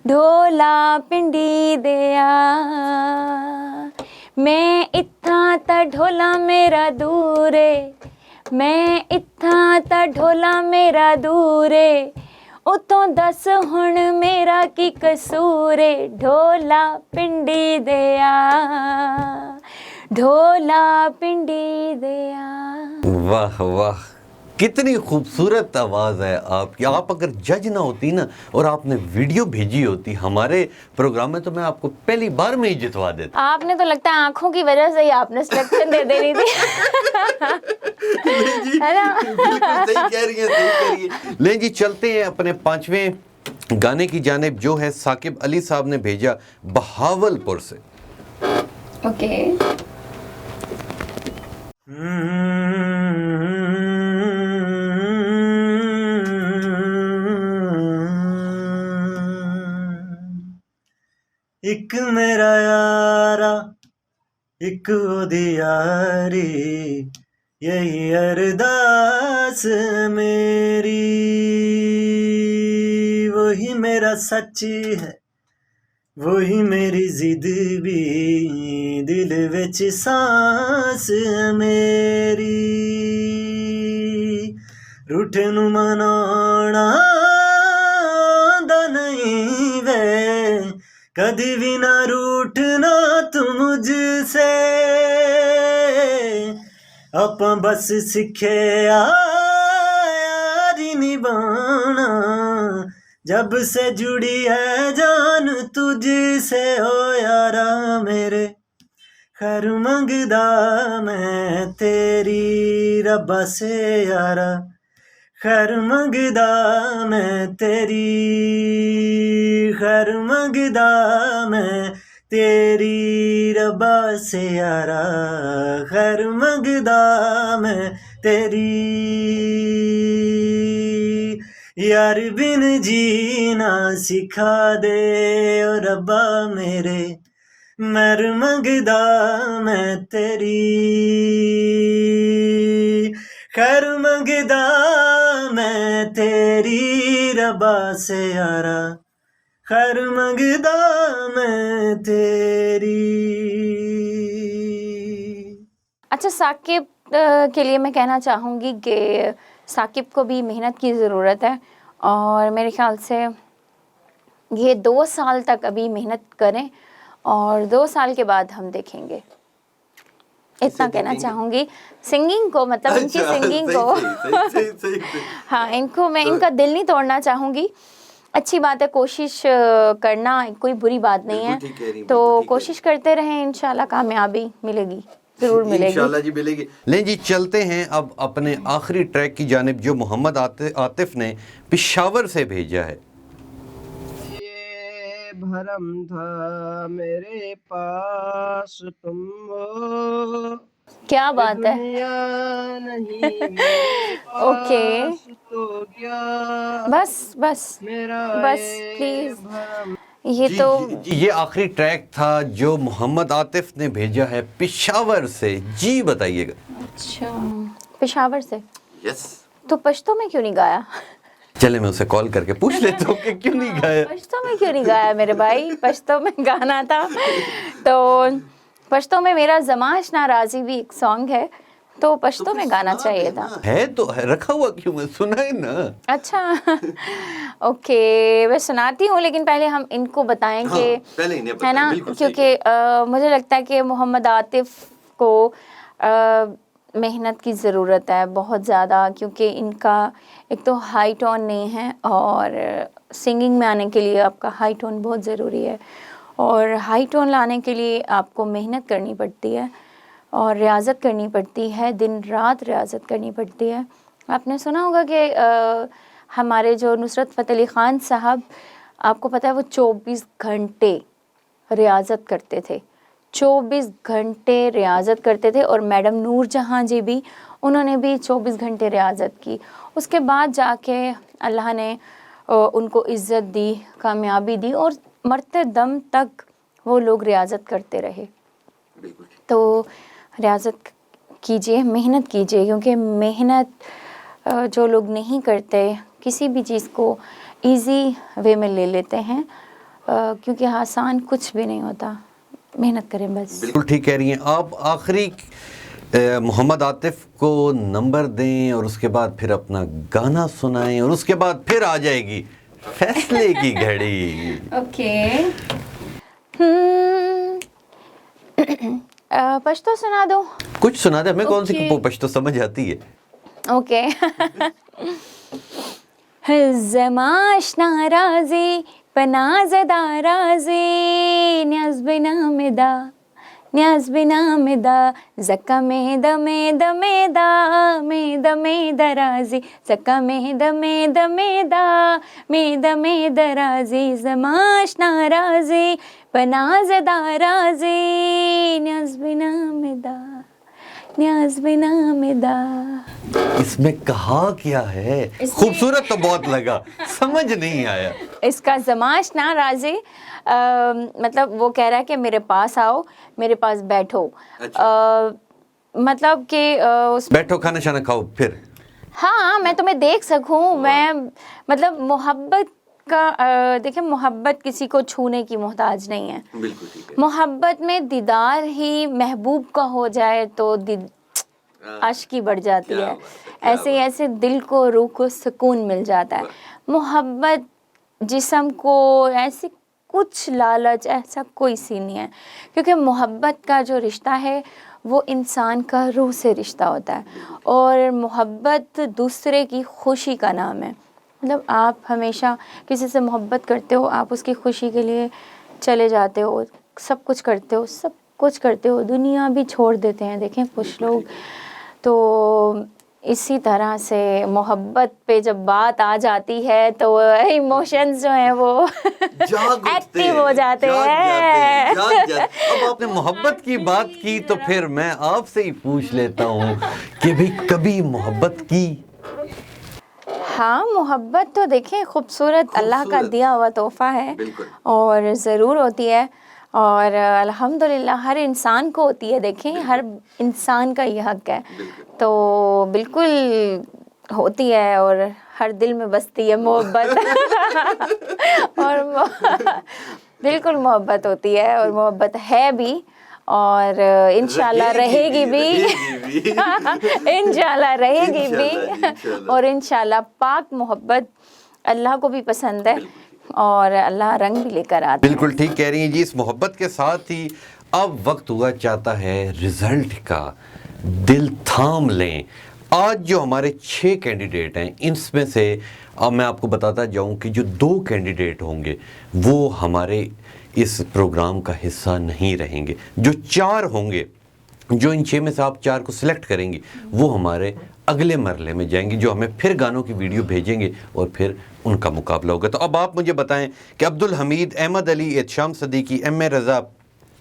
ढोला पिंडी दिया। मैं इत्थां ता ढोला मेरा दूरे, मैं इत्थां ता ढोला मेरा दूरे, उतों दस हुण मेरा की कसूरे, ढोला पिंडी दिया, ढोला पिंडी दिया। वाह वाह, कितनी खूबसूरत आवाज़ है आपकी। आप अगर जज ना होती ना और आपने वीडियो भेजी होती हमारे प्रोग्राम में, तो मैं आपको पहली बार में ही जितवा देता। आपने तो लगता है आंखों की वजह से ही आपने सिलेक्शन दे देनी थी। है ना? बिल्कुल सही कह रही है, सही कह रही है। ले जी, चलते हैं अपने 5वें गाने की जानिब, जो है साकिब अली साहब ने भेजा बहावलपुर से। ओके। एक मेरा यारा, एक ओदी यारी, यही अरदास मेरी, वही मेरा सच्ची है, वही मेरी जिद भी, दिल विच सांस मेरी, रूठे नू मनाना दा नहीं वे, कदी भी ना रूठना तू मुझसे, अपा बस सीखे यारी निभाना, जब से जुड़ी है जान तुझसे हो यारा मेरे, खैर मंगदा मैं तेरी रब्बा से यारा, खैर मंगदा मैं तेरी, खैर मंगदा मैं तेरी रब्बा से यारा, खैर मंगदा मैं तेरी, यार बिन जीना सिखा दे ओ रब्बा मेरे, मर मंगदा मैं तेरी, खैर मंगदा मैं तेरी रब्बा से यारा, खैर मंगदा मैं तेरी। अच्छा, साकिब के लिए मैं कहना चाहूँगी कि साकिब को भी मेहनत की ज़रूरत है, और मेरे ख्याल से ये 2 साल तक अभी मेहनत करें, और 2 साल के बाद हम देखेंगे। इतना कहना चाहूँगी सिंगिंग को, मतलब इनकी सिंगिंग को। हाँ, इनको मैं इनका दिल नहीं तोड़ना चाहूँगी। अच्छी बात है, कोशिश करना कोई बुरी बात नहीं है, तो कोशिश करते रहें, इंशाल्लाह कामयाबी मिलेगी। ज़रूर मिलेगी। इंशाल्लाह जी मिलेगी। लें जी, चलते हैं अब अपने आखिरी ट्रैक की जानिब जो मोहम्मद आतिफ ने पेशावर से भेजा है। ये भरम था मेरे पास तुम हो, क्या बात है। दुनिया नहीं मेरे ओके, पास तो क्या बस मेरा बस ये प्लीज, भरम। ये जी, तो जी, ये आखिरी ट्रैक था जो मोहम्मद आतिफ ने भेजा है पेशावर से। जी बताइएगा। अच्छा, पेशावर से। यस। तो पश्तो में क्यों नहीं गाया? चले मैं उसे कॉल करके पूछ लेता हूँ कि क्यों नहीं गाया। पश्तो में क्यों नहीं गाया मेरे भाई? पश्तो में गाना था। तो पश्तो में मेरा ज़माश नाराज़ी भी एक सॉन्ग है, तो पश्तो में गाना चाहिए था। है तो है, रखा हुआ क्यों है, सुनाए ना। अच्छा ओके, मैं सुनाती हूँ, लेकिन पहले हम इनको बताएं हाँ, कि पहले इन्हें है बताएं, ना, बिल्कुल सही क्योंकि मुझे लगता है कि मोहम्मद आतिफ को मेहनत की ज़रूरत है बहुत ज़्यादा, क्योंकि इनका एक तो हाई टोन नहीं है, और सिंगिंग में आने के लिए आपका हाई टोन बहुत ज़रूरी है, और हाई टोन लाने के लिए आपको मेहनत करनी पड़ती है और रियाज़त करनी पड़ती है, दिन रात रियाज़त करनी पड़ती है। आपने सुना होगा कि हमारे जो नुसरत फ़तेह अली ख़ान साहब, आपको पता है वो 24 घंटे रियाज़त करते थे, 24 घंटे रियाज़त करते थे। और मैडम नूर जहाँ जी भी, उन्होंने भी 24 घंटे रियाज़त की। उसके बाद जाके अल्लाह ने उनको इज़्ज़त दी, कामयाबी दी, और मरते दम तक वो लोग रियाज़त करते रहे। तो रियाज़त कीजिए, मेहनत कीजिए, क्योंकि मेहनत जो लोग नहीं करते, किसी भी चीज़ को इजी वे में ले लेते हैं, क्योंकि आसान कुछ भी नहीं होता। मेहनत करें बस। बिल्कुल ठीक कह रही हैं आप। आखिरी मोहम्मद आतिफ को नंबर दें और उसके बाद फिर अपना गाना सुनाएं, और उसके बाद फिर आ जाएगी फैसले की घड़ी। ओके, पश्तो सुना दो। कुछ सुना दे, हमें कौन सी Okay. पश्तो समझ आती है। ओके ज़माश नाराज़ी पनाज़दा राज़ी, न्याज़ बिना मिदा, न्याज़ बिना मिदा, ज़क्का मेदा मेदा मेदा, मेदा मेदा राज़ी, ज़क्का मेदा मेदा मेदा, मेदा मेदा राज़ी, ज़माश नाराज़ी पनाज़दा राज़ी, न्याज़ बिना मिदा, न्याज़ बिना मिदा। इसमें कहा क्या है? खूबसूरत तो बहुत लगा, समझ नहीं आया। इसका ज़माश नाराज़ी मतलब वो कह रहा है कि मेरे पास आओ, मेरे पास बैठो। मतलब कि उस बैठो, खाना शाना खाओ, फिर हाँ, मैं तुम्हें देख सकूं, मैं मतलब मोहब्बत का देखिए, मोहब्बत किसी को छूने की मोहताज नहीं है। बिल्कुल ठीक है। मोहब्बत में दीदार ही महबूब का हो जाए तो आशिकी बढ़ जाती है। ऐसे ऐसे दिल को, रूह को सुकून मिल जाता है। मोहब्बत जिस्म को ऐसे कुछ लालच ऐसा कोई सी नहीं है, क्योंकि मोहब्बत का जो रिश्ता है वो इंसान का रूह से रिश्ता होता है, और मोहब्बत दूसरे की खुशी का नाम है। मतलब आप हमेशा किसी से मोहब्बत करते हो, आप उसकी खुशी के लिए चले जाते हो, सब कुछ करते हो, सब कुछ करते हो, दुनिया भी छोड़ देते हैं। देखें कुछ लोग, तो इसी तरह से मोहब्बत पे जब बात आ जाती है तो इमोशंस जो हैं वो एक्टिव हो जाते हैं। अब आपने मोहब्बत की बात की तो फिर मैं आपसे ही पूछ लेता हूँ कि भी कभी मोहब्बत की? हाँ, मोहब्बत तो देखें खूबसूरत अल्लाह का दिया हुआ तोहफा है, और ज़रूर होती है, और अल्हम्दुलिल्लाह हर इंसान को होती है। देखें, हर इंसान का ये हक है, तो बिल्कुल होती है, और हर दिल में बसती है मोहब्बत और बिल्कुल मोहब्बत होती है, और मोहब्बत है भी, और इंशाल्लाह रहेगी भी इंशाल्लाह रहेगी भी, और इंशाल्लाह पाक मोहब्बत अल्लाह को भी पसंद है, और अल्लाह रंग भी लेकर आता है। बिल्कुल ठीक कह रही हैं जी। इस मोहब्बत के साथ ही अब वक्त हुआ चाहता है रिजल्ट का। दिल थाम लें। आज जो हमारे 6 कैंडिडेट हैं, इनमें से अब मैं आपको बताता जाऊं कि जो 2 कैंडिडेट होंगे वो हमारे इस प्रोग्राम का हिस्सा नहीं रहेंगे। जो 4 होंगे जो इन 6 में से आप 4 को सिलेक्ट करेंगी वो हमारे अगले मरले में जाएंगी, जो हमें फिर गानों की वीडियो भेजेंगे और फिर उनका मुकाबला होगा। तो अब आप मुझे बताएं कि अब्दुल हमीद, अहमद अली, एहतशाम सदीकी, एम.ए. रज़ा,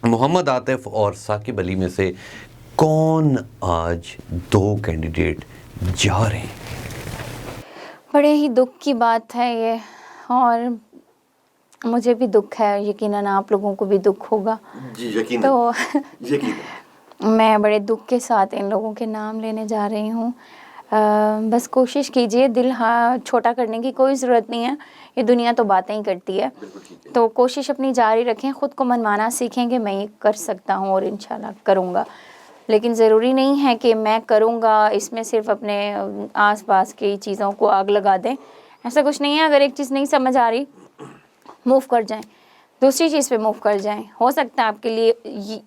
मोहम्मद आतिफ और साकिब अली में से कौन आज 2 कैंडिडेट जा रहे हैं? बड़े ही दुख की बात है ये, और मुझे भी दुख है, यकीनन आप लोगों को भी दुख होगा। जी यकीन, तो यकीन। मैं बड़े दुख के साथ इन लोगों के नाम लेने जा रही हूँ। बस कोशिश कीजिए, दिल छोटा करने की कोई ज़रूरत नहीं है, ये दुनिया तो बातें ही करती है। तो कोशिश अपनी जारी रखें, ख़ुद को मनवाना सीखें कि मैं ये कर सकता हूँ और इंशाल्लाह करूँगा। लेकिन ज़रूरी नहीं है कि मैं करूँगा इसमें सिर्फ अपने आसपास की चीज़ों को आग लगा दें, ऐसा कुछ नहीं है। अगर एक चीज़ नहीं समझ आ रही, मूव कर जाएं, दूसरी चीज़ पे मूव कर जाएं। हो सकता है आपके लिए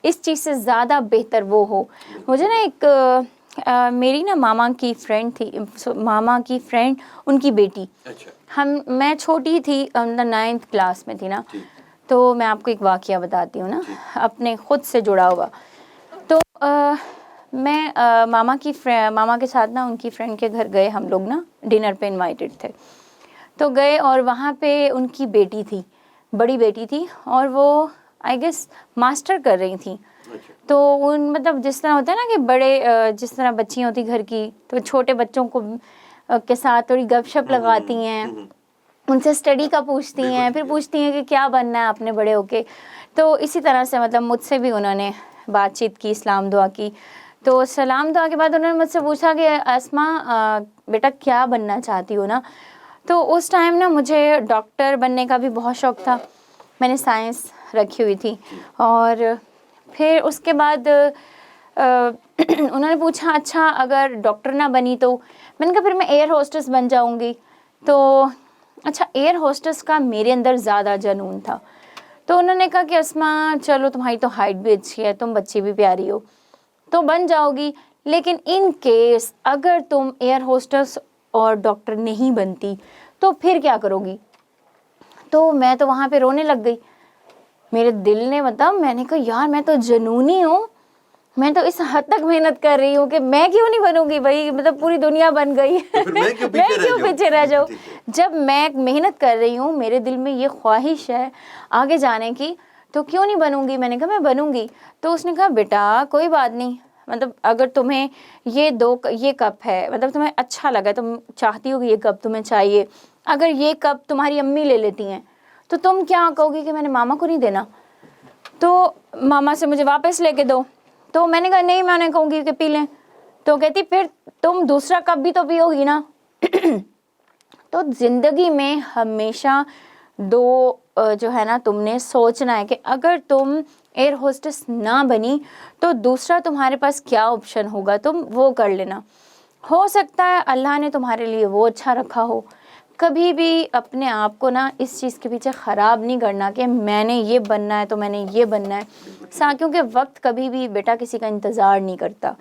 इस चीज़ से ज़्यादा बेहतर वो हो। मुझे ना एक मेरी ना मामा की फ्रेंड थी, मामा की फ्रेंड, उनकी बेटी। अच्छा। मैं छोटी थी, 9th क्लास में थी ना, तो मैं आपको एक वाक़या बताती हूँ ना, अपने ख़ुद से जुड़ा हुआ। तो मैं मामा के साथ ना उनकी फ्रेंड के घर गए हम लोग ना, डिनर पे इनवाइटेड थे। तो गए और वहाँ पे उनकी बेटी थी, बड़ी बेटी थी, और वो आई गेस मास्टर कर रही थी। तो उन मतलब जिस तरह होता है ना कि बड़े जिस तरह बच्चियाँ होती घर की, तो छोटे बच्चों को के साथ थोड़ी गपशप लगाती हैं, उनसे स्टडी का पूछती हैं, फिर पूछती हैं कि क्या बनना है आपने बड़े होके। तो इसी तरह से मतलब मुझसे भी उन्होंने बातचीत की, सलाम दुआ की। तो सलाम दुआ के बाद उन्होंने मुझसे पूछा कि अस्मा बेटा क्या बनना चाहती हो ना। तो उस टाइम ना मुझे डॉक्टर बनने का भी बहुत शौक़ था, मैंने साइंस रखी हुई थी। और फिर उसके बाद उन्होंने पूछा अच्छा अगर डॉक्टर ना बनी तो, मैंने कहा फिर मैं एयर होस्टेस बन जाऊंगी। तो अच्छा, एयर होस्टेस का मेरे अंदर ज़्यादा जुनून था। तो उन्होंने कहा कि अस्मा चलो तुम्हारी तो हाइट भी अच्छी है, तुम बच्ची भी प्यारी हो, तो बन जाओगी, लेकिन इन केस अगर तुम एयर होस्टेस और डॉक्टर नहीं बनती तो फिर क्या करोगी। तो मैं तो वहाँ पे रोने लग गई। मेरे दिल ने मतलब, मैंने कहा यार मैं तो जुनूनी हूँ, मैं तो इस हद तक मेहनत कर रही हूँ कि मैं क्यों नहीं बनूंगी भाई, मतलब पूरी दुनिया बन गई तो मैं क्यों पीछे रह जाऊँ। जब मैं मेहनत कर रही हूँ, मेरे दिल में ये ख्वाहिश है आगे जाने की, तो क्यों नहीं बनूंगी। मैंने कहा मैं बनूंगी। तो उसने कहा बेटा कोई बात नहीं, मतलब अगर तुम्हें ये कप है, मतलब तुम्हें अच्छा लगा, तुम चाहती हो कि ये कप तुम्हें चाहिए, अगर ये कप तुम्हारी अम्मी ले लेती हैं तो तुम क्या कहोगी कि मैंने मामा को नहीं देना, तो मामा से मुझे वापस लेके दो। तो मैंने कहा नहीं, मैंने कहूँगी कि पी लें। तो कहती फिर तुम दूसरा कप भी तो पियोगी ना। तो ज़िंदगी में हमेशा जो है ना, तुमने सोचना है कि अगर तुम एयर होस्टेस ना बनी तो दूसरा तुम्हारे पास क्या ऑप्शन होगा, तुम वो कर लेना। हो सकता है अल्लाह ने तुम्हारे लिए वो अच्छा रखा हो। कभी भी अपने आप को ना इस चीज़ के पीछे ख़राब नहीं करना कि मैंने ये बनना है तो मैंने ये बनना है। क्योंकि वक्त कभी भी बेटा किसी का इंतज़ार नहीं करता।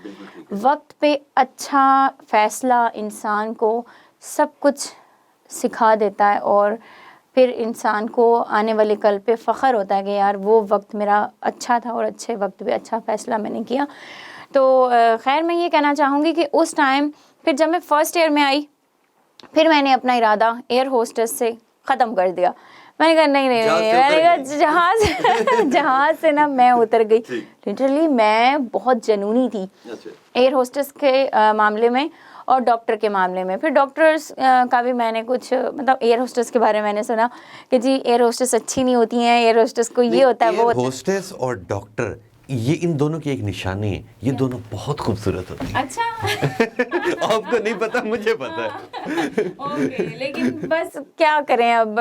वक्त पे अच्छा फ़ैसला इंसान को सब कुछ सिखा देता है, और फिर इंसान को आने वाले कल पे फ़ख्र होता है कि यार वो वक्त मेरा अच्छा था और अच्छे वक्त पे अच्छा फ़ैसला मैंने किया। तो खैर मैं ये कहना चाहूँगी कि उस टाइम फिर जब मैं फ़र्स्ट ईयर में आई, फिर मैंने अपना इरादा एयर होस्टेस से ख़त्म कर दिया। मैंने कहा नहीं, मैंने कहा जहाज़ से ना मैं उतर गई। लिटरली मैं बहुत जुनूनी थी एयर होस्टेस के मामले में और डॉक्टर के मामले में। फिर डॉक्टर्स का भी मैंने कुछ, मतलब एयर होस्टेस के बारे में मैंने सुना कि जी एयर होस्टेस अच्छी नहीं होती हैं, एयर होस्टेस को ये होता है वो होता है। होस्टेस और डॉक्टर ये इन दोनों की एक निशानी है, ये दोनों बहुत खूबसूरत होती हैं। अच्छा आपको नहीं पता, मुझे पता है। ओके, लेकिन बस क्या करें अब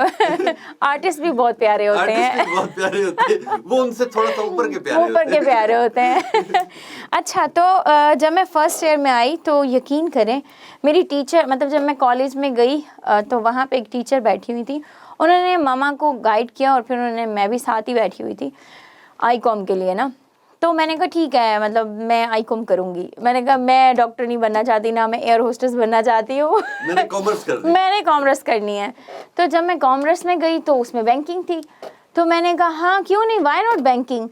आर्टिस्ट भी बहुत प्यारे होते हैं, बहुत प्यारे होते हैं, वो उनसे थोड़ा सा ऊपर के प्यारे होते हैं। अच्छा, तो जब मैं फर्स्ट ईयर में आई तो यकीन करें मेरी टीचर, मतलब जब मैं कॉलेज में गई तो वहाँ पे एक टीचर बैठी हुई थी, उन्होंने मामा को गाइड किया और फिर मैं भी साथ ही बैठी हुई थी आईकॉम के लिए ना। तो मैंने कहा ठीक है, मतलब मैं आईकॉम करूँगी। मैंने कहा मैं डॉक्टर नहीं बनना चाहती, ना मैं एयर होस्टेस बनना चाहती हूँ, मैंने कॉमर्स करनी है। तो जब मैं कॉमर्स में गई तो उसमें बैंकिंग थी, तो मैंने कहा हाँ क्यों नहीं, वाई नॉट बैंकिंग।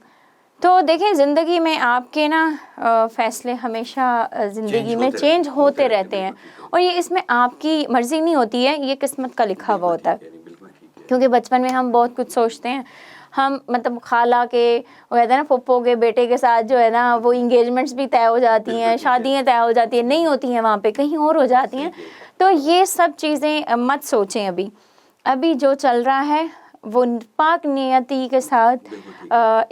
तो देखें, ज़िंदगी में आपके ना फ़ैसले हमेशा ज़िंदगी में चेंज होते रहते हैं, और ये इसमें आपकी मर्ज़ी नहीं होती है, ये किस्मत का लिखा हुआ होता है। क्योंकि बचपन में हम बहुत कुछ सोचते हैं, हम मतलब खाला के, वो कहते हैं ना फुप्पो के बेटे के साथ जो है ना वो इंगेजमेंट्स भी तय हो जाती हैं, शादियाँ तय हो जाती हैं, नहीं होती हैं वहाँ पे, कहीं और हो जाती हैं। तो ये सब चीज़ें मत सोचें। अभी जो चल रहा है वो पाक नियति के साथ,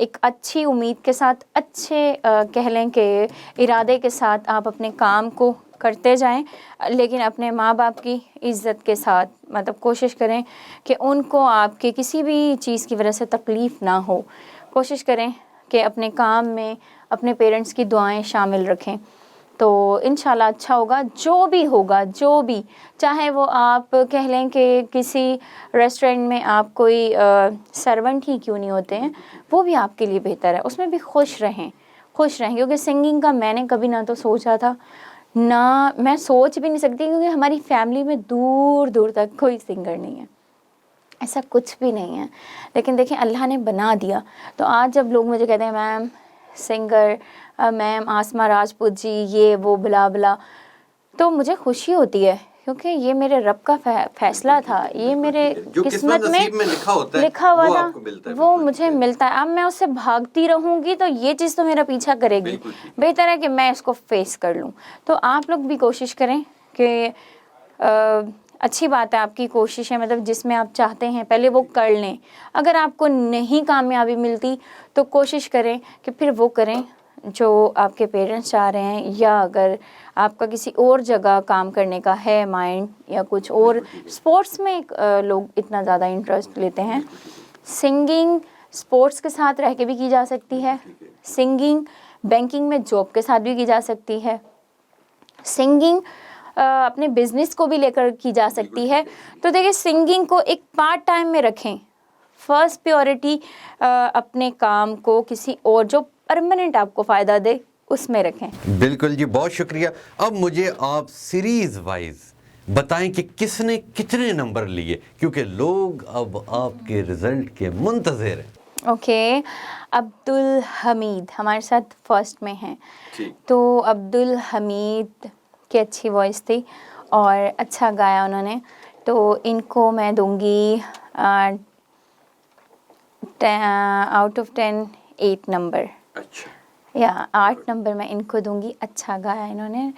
एक अच्छी उम्मीद के साथ, अच्छे कह लें कि इरादे के साथ आप अपने काम को करते जाएं, लेकिन अपने माँ बाप की इज़्ज़त के साथ, मतलब कोशिश करें कि उनको आपके किसी भी चीज़ की वजह से तकलीफ़ ना हो। कोशिश करें कि अपने काम में अपने पेरेंट्स की दुआएं शामिल रखें, तो इंशाल्लाह अच्छा होगा। जो भी होगा, जो भी, चाहे वो आप कह लें कि किसी रेस्टोरेंट में आप कोई सर्वेंट ही क्यों नहीं होते हैं, वो भी आपके लिए बेहतर है, उसमें भी खुश रहें क्योंकि सिंगिंग का मैंने कभी ना तो सोचा था, ना मैं सोच भी नहीं सकती, क्योंकि हमारी फैमिली में दूर दूर तक कोई सिंगर नहीं है, ऐसा कुछ भी नहीं है। लेकिन देखें, अल्लाह ने बना दिया। तो आज जब लोग मुझे कहते हैं मैम सिंगर, मैम आसमा राजपूत जी, ये वो बुला बुला, तो मुझे खुशी होती है, क्योंकि ये मेरे रब का फैसला था, ये मेरे किस्मत में लिखा हुआ था, वो मुझे मिलता है। अब मैं उससे भागती रहूँगी तो ये चीज़ तो मेरा पीछा करेगी, बेहतर है कि मैं इसको फेस कर लूँ। तो आप लोग भी कोशिश करें कि अच्छी बात है आपकी कोशिश है, मतलब जिसमें आप चाहते हैं पहले वो कर लें। अगर आपको नहीं कामयाबी मिलती तो कोशिश करें कि फिर वो करें जो आपके पेरेंट्स चाह रहे हैं, या अगर आपका किसी और जगह काम करने का है माइंड या कुछ और, स्पोर्ट्स में लोग इतना ज़्यादा इंटरेस्ट लेते हैं। सिंगिंग स्पोर्ट्स के साथ रह के भी की जा सकती है, सिंगिंग बैंकिंग में जॉब के साथ भी की जा सकती है, सिंगिंग अपने बिजनेस को भी लेकर की जा सकती है। तो देखिए, सिंगिंग को एक पार्ट टाइम में रखें, फर्स्ट प्रायोरिटी अपने काम को किसी और जो परमानेंट आपको फ़ायदा दे उसमें रखें। बिल्कुल जी, बहुत शुक्रिया। अब मुझे आप सीरीज वाइज बताएं कि किसने कितने नंबर लिए, क्योंकि लोग अब आपके रिजल्ट के मुंतज़िर हैं। ओके, अब्दुल हमीद हमारे साथ फर्स्ट में हैं। तो अब्दुल हमीद की अच्छी वॉइस थी और अच्छा गाया उन्होंने, तो इनको मैं दूंगी आउट ऑफ 10 8 नंबर। अच्छा, या 8 नंबर मैं इनको दूंगी। अच्छा गाया इन्होंने,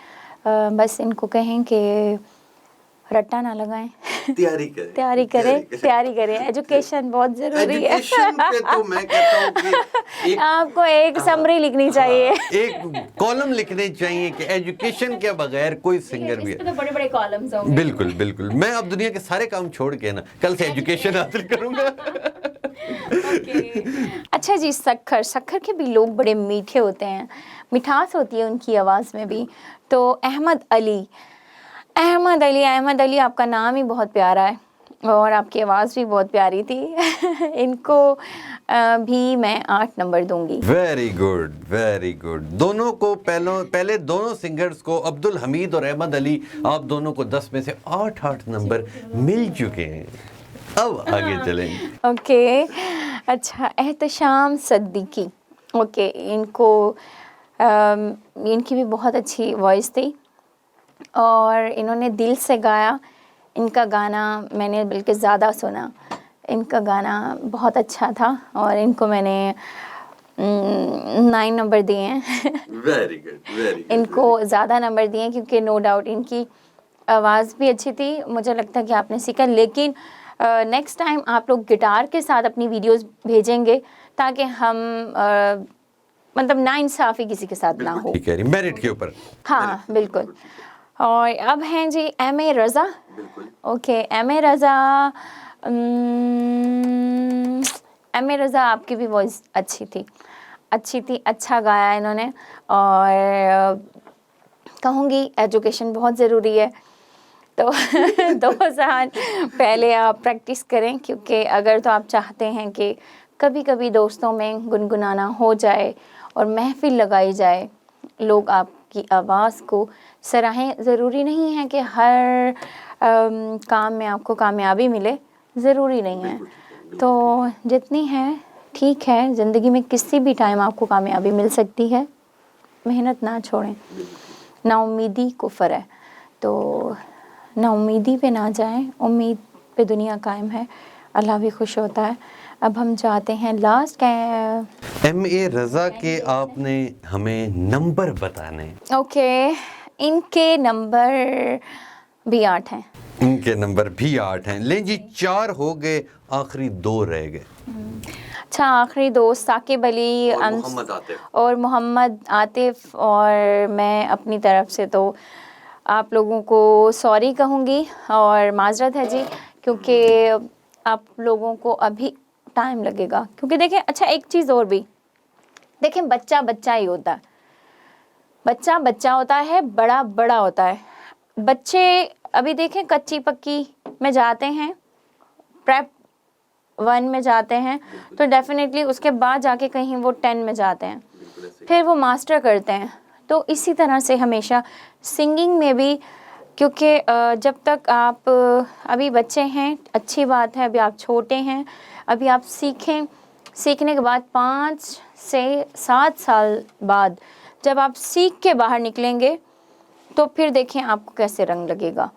बस इनको कहें कि रट्टा ना लगाएं, तैयारी करें। एजुकेशन बहुत ज़रूरी है। पे तो मैं कहता हूँ कि आपको एक समरी लिखनी चाहिए, एक कॉलम लिखने चाहिए कि एजुकेशन के बगैर कोई सिंगर भी है। तो बड़े कॉलम्स होंगे। बिल्कुल मैं अब दुनिया के सारे काम छोड़ के ना कल से एजुकेशन हासिल करूंगा। अच्छा जी, शक्कर के भी लोग बड़े मीठे होते हैं, मिठास होती है उनकी आवाज़ में भी। तो अहमद अली, आपका नाम ही बहुत प्यारा है और आपकी आवाज़ भी बहुत प्यारी थी। इनको भी मैं 8 नंबर दूंगी। Very good. दोनों को पहले दोनों सिंगर्स को, अब्दुल हमीद और अहमद अली, आप दोनों को 10 में से 8 नंबर मिल चुके हैं। अब आगे चलेंगे। ओके, अच्छा, एहतशाम सद्दीकी, ओके, इनकी भी बहुत अच्छी वॉइस थी और इन्होंने दिल से गाया। इनका गाना मैंने बल्कि ज़्यादा सुना, इनका गाना बहुत अच्छा था और इनको मैंने 9 नंबर दिए हैं। Very good. इनको ज़्यादा नंबर दिए क्योंकि नो डाउट इनकी आवाज़ भी अच्छी थी, मुझे लगता है कि आपने सीखा। लेकिन नेक्स्ट टाइम आप लोग गिटार के साथ अपनी वीडियोस भेजेंगे ताकि हम मतलब नाइंसाफ़ी किसी के साथ ना हो। ठीक है, मेरिट के ऊपर। हाँ, बिल्कुल। और अब हैं जी M A. Raza. Okay, M A. Raza, आपकी भी वॉइस अच्छी थी, अच्छा गाया इन्होंने। और कहूँगी एजुकेशन बहुत ज़रूरी है, तो 2 साल पहले आप प्रैक्टिस करें, क्योंकि अगर तो आप चाहते हैं कि कभी कभी दोस्तों में गुनगुनाना हो जाए और महफिल लगाई जाए, लोग आपकी आवाज़ को सराहें, ज़रूरी नहीं है कि हर काम में आपको कामयाबी मिले, ज़रूरी नहीं है। तो जितनी है ठीक है, ज़िंदगी में किसी भी टाइम आपको कामयाबी मिल सकती है, मेहनत ना छोड़ें। नाउम्मीदी कुफ्र है, तो नाउम्मीदी पे ना जाएं, उम्मीद पे दुनिया कायम है, अल्लाह भी खुश होता है। अब हम जाते हैं लास्ट MA रज़ा के आपने हमें नंबर बताने। ओके, इनके नंबर भी 8 हैं। इनके नंबर भी 8 हैं। लें जी, 4 हो गए, आखिरी 2 रह गए। अच्छा, आखिरी 2 साकिब अली और मोहम्मद आतिफ। और मैं अपनी तरफ से तो आप लोगों को सॉरी कहूँगी और माजरत है जी, क्योंकि आप लोगों को अभी टाइम लगेगा। क्योंकि देखें, अच्छा एक चीज़ और भी देखें, बच्चा बच्चा ही होता है, बच्चा बच्चा होता है, बड़ा बड़ा होता है। बच्चे अभी देखें कच्ची पक्की में जाते हैं, प्रेप 1 में जाते हैं, तो डेफिनेटली उसके बाद जाके कहीं वो 10 में जाते हैं, फिर वो मास्टर करते हैं। तो इसी तरह से हमेशा सिंगिंग में भी, क्योंकि जब तक आप अभी बच्चे हैं, अच्छी बात है, अभी आप छोटे हैं, अभी आप सीखें। सीखने के बाद 5 से 7 साल बाद जब आप सीख के बाहर निकलेंगे, तो फिर देखें आपको कैसे रंग लगेगा।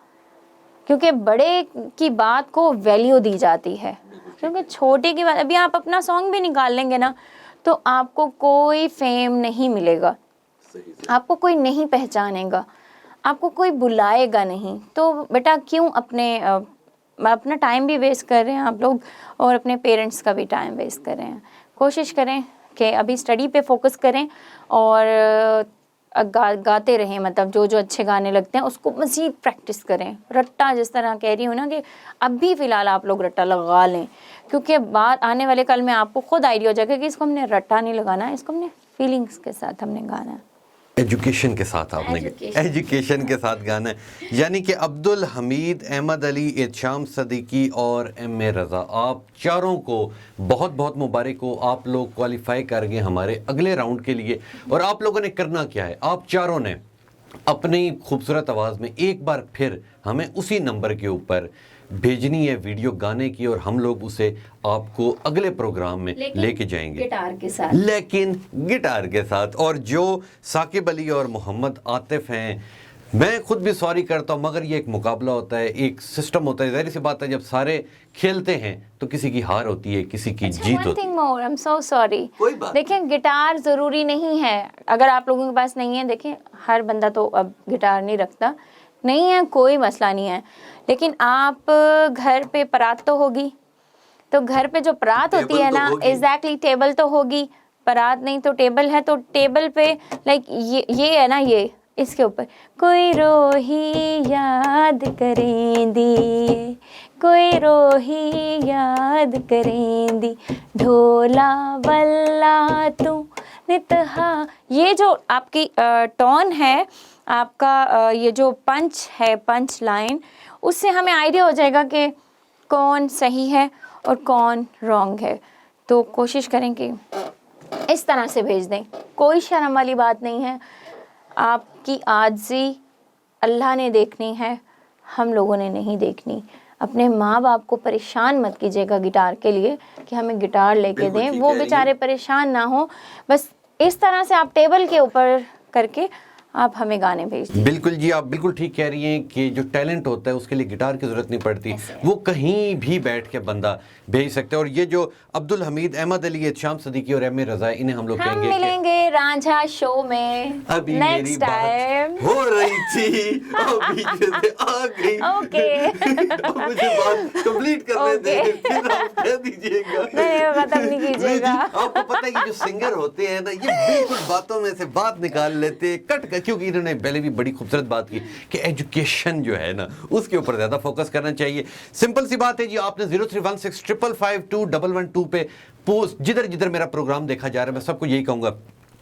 क्योंकि बड़े की बात को वैल्यू दी जाती है, क्योंकि छोटे की बात, अभी आप अपना सॉन्ग भी निकाल लेंगे ना, तो आपको कोई फेम नहीं मिलेगा, आपको कोई नहीं पहचानेगा, आपको कोई बुलाएगा नहीं। तो बेटा क्यों अपना टाइम भी वेस्ट कर रहे हैं आप लोग, और अपने पेरेंट्स का भी टाइम वेस्ट कर रहे हैं। कोशिश करें कि अभी स्टडी पे फोकस करें और गाते रहें, मतलब जो जो अच्छे गाने लगते हैं उसको मज़ीद प्रैक्टिस करें। रट्टा, जिस तरह कह रही हूँ ना, कि अभी फ़िलहाल आप लोग रट्टा लगा लें, क्योंकि बाद आने वाले कल में आपको खुद आइडिया हो जाएगा कि इसको हमने रट्टा नहीं लगाना, इसको हमने फीलिंग्स के साथ हमने गाना है, एजुकेशन के साथ आपने एजुकेशन के साथ गाना है। यानी कि अब्दुल हमीद, अहमद अली, एहतशाम सदीकी और MA रज़ा, आप चारों को बहुत बहुत मुबारक हो। आप लोग क्वालिफाई कर गए हमारे अगले राउंड के लिए। और आप लोगों ने करना क्या है, आप चारों ने अपनी खूबसूरत आवाज़ में एक बार फिर हमें उसी नंबर के ऊपर भेजनी है वीडियो गाने की, और हम लोग उसे आपको अगले प्रोग्राम में लेके जाएंगे, गिटार के साथ। लेकिन गिटार के साथ। और जो साकिब अली और मोहम्मद आतिफ हैं, मैं खुद भी सॉरी करता हूँ, मगर ये एक मुकाबला होता है, एक सिस्टम होता है। ज़ाहिर सी बात है, जब सारे खेलते हैं तो किसी की हार होती है, किसी की जीत होती है। I am so sorry. देखें, गिटार ज़रूरी नहीं है, अगर आप लोगों के पास नहीं है, देखें हर बंदा तो अब गिटार नहीं रखता, नहीं है, कोई मसला नहीं है। लेकिन आप घर पे परात तो होगी, तो घर पे जो परात होती है ना, एग्जैक्टली टेबल तो होगी, परात नहीं तो टेबल है, तो टेबल पे लाइक ये है ना, ये इसके ऊपर कोई रोही याद करेंदी, कोई रोही याद करेंदी, ढोला बल्ला तू नितहा। ये जो आपकी टोन है, आपका ये जो पंच है, पंच लाइन, उससे हमें आइडिया हो जाएगा कि कौन सही है और कौन रॉन्ग है। तो कोशिश करें कि इस तरह से भेज दें, कोई शर्म वाली बात नहीं है। आपकी आजिज़ी अल्लाह ने देखनी है, हम लोगों ने नहीं देखनी। अपने माँ बाप को परेशान मत कीजिएगा गिटार के लिए कि हमें गिटार लेके दें, वो बेचारे परेशान ना हो। बस इस तरह से आप टेबल के ऊपर करके आप हमें गाने भेज दीजिए। बिल्कुल जी, आप बिल्कुल ठीक कह रही हैं कि जो टैलेंट होता है उसके लिए गिटार की ज़रूरत नहीं पड़ती, वो कहीं भी बैठ के बंदा भेज सकता है। और ये जो अब्दुल हमीद, अहमद अली, एहतशाम सदीकी और MA रज़ा, इन्हें हम लोग हम कहेंगे मिलेंगे रांझा शो में अभी नेक्स्ट टाइम। हो रही थी, अभी जैसे आ गई। ओके, अब मुझे बात कंप्लीट करने दें, फिर आप कह दीजिएगा। नहीं, खत्म नहीं कीजिएगा। आपको पता है कि जो सिंगर होते हैं ना, ये बिल्कुल बातों में से बात निकाल लेते हैं, कट कर, क्योंकि इन्होंने पहले भी बड़ी खूबसूरत बात की कि एजुकेशन जो है ना, उसके ऊपर ज़्यादा फोकस करना चाहिए। सिंपल सी बात है जी, आपने 0316555212 पे पोस्ट, जिधर जिधर मेरा प्रोग्राम देखा जा रहा है, मैं सबको यही कहूँगा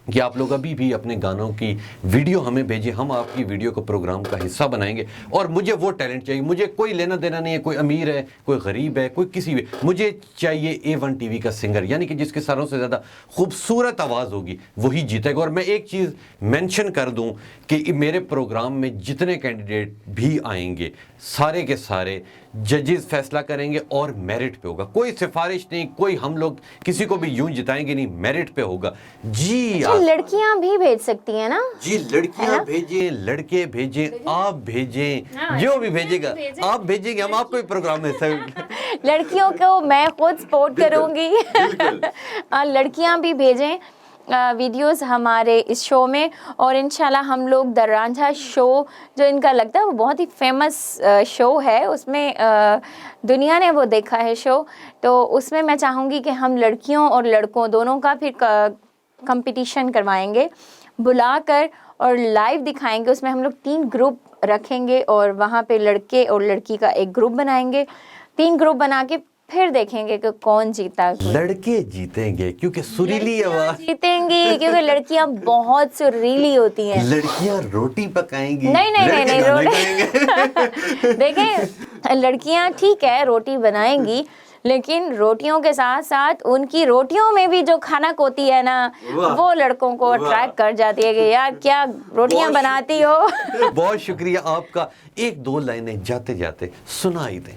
कि आप लोग अभी भी अपने गानों की वीडियो हमें भेजें, हम आपकी वीडियो को प्रोग्राम का हिस्सा बनाएंगे। और मुझे वो टैलेंट चाहिए, मुझे कोई लेना देना नहीं है, कोई अमीर है, कोई गरीब है, कोई किसी भी, मुझे चाहिए A1 टीवी का सिंगर, यानी कि जिसके सारों से ज़्यादा खूबसूरत आवाज़ होगी वही जीतेगा। और मैं एक चीज़ मेंशन कर दूं कि मेरे प्रोग्राम में जितने कैंडिडेट भी आएंगे सारे के सारे जजेस फैसला करेंगे और मेरिट पे होगा, कोई सिफारिश नहीं, कोई हम लोग किसी को भी यूं जिताएंगे नहीं, मेरिट पे होगा जी। लड़कियां भी भेज सकती हैं ना? जी लड़कियां भेजें, लड़के भेजें, आप भेजें, जो भी भेजेगा आप भेजेंगे, हम आपको भी प्रोग्राम में लड़कियों को मैं खुद सपोर्ट करूंगी। लड़कियां भी भेजें वीडियोस हमारे इस शो में, और इंशाल्लाह हम लोग द रांझा शो जो इनका लगता है वो बहुत ही फेमस शो है, उसमें दुनिया ने वो देखा है शो, तो उसमें मैं चाहूँगी कि हम लड़कियों और लड़कों दोनों का फिर कंपटीशन करवाएंगे बुलाकर और लाइव दिखाएंगे। उसमें हम लोग 3 ग्रुप रखेंगे और वहाँ पे लड़के और लड़की का एक ग्रुप बनाएंगे, 3 ग्रुप बना के फिर देखेंगे कि कौन जीता। लड़के जीतेंगे क्योंकि सुरीली आवाज, जीतेंगी क्योंकि लड़कियां बहुत सुरीली होती हैं। लड़कियां रोटी पकाएंगी, नहीं रोटी देखें, लड़कियां ठीक है रोटी बनाएंगी, लेकिन रोटियों के साथ साथ उनकी रोटियों में भी जो खनक होती है ना, वो लड़कों को अट्रैक्ट कर जाती है कि यार क्या रोटियां बनाती हो। बहुत शुक्रिया आपका। 1-2 लाइनें जाते जाते सुना ही दें।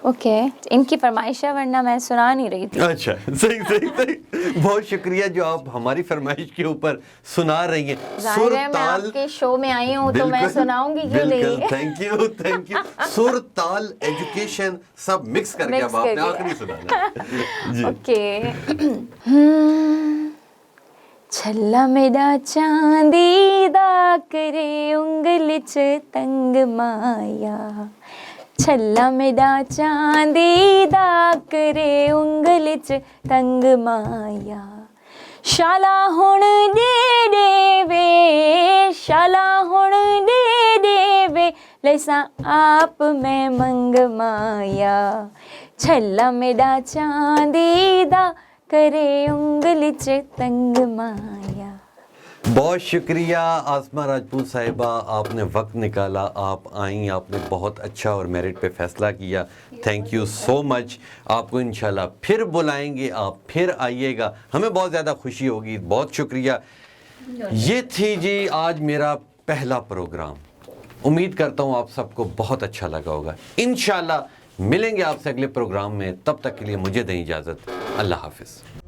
ओके, इनकी फरमाइश है वरना मैं सुना नहीं रही थी। अच्छा सही। बहुत शुक्रिया जो आप हमारी फरमाइश के ऊपर सुना रही हैं। सुर ताल, मैं आपके शो में आई हूँ तो मैं सुनाऊंगी क्यों नहीं। Thank you. सुर ताल एजुकेशन सब मिक्स करके अब आपने आखिरी सुनाना। ओके। छल्ला मेरा चांदी दा करे उंगल च तंग माया, छल्ला मेरा चांदी दा करे उंगल च तंग माया, शाला हुण दे देवे, शाला हुण दे देवे, लैसा आप मैं मंग माया, छल्ला मेरा चांदी दा करे उंगल च तंग माया। बहुत शुक्रिया आसमा राजपूत साहिबा, आपने वक्त निकाला, आप आई, आपने बहुत अच्छा और मेरिट पे फैसला किया। Thank you so much. आपको इंशाल्लाह फिर बुलाएंगे, आप फिर आइएगा, हमें बहुत ज़्यादा खुशी होगी। बहुत शुक्रिया। ये थी जी आज मेरा पहला प्रोग्राम। उम्मीद करता हूँ आप सबको बहुत अच्छा लगा होगा। इंशाल्लाह मिलेंगे आपसे अगले प्रोग्राम में, तब तक के लिए मुझे दें इजाज़त। अल्लाह हाफिज़।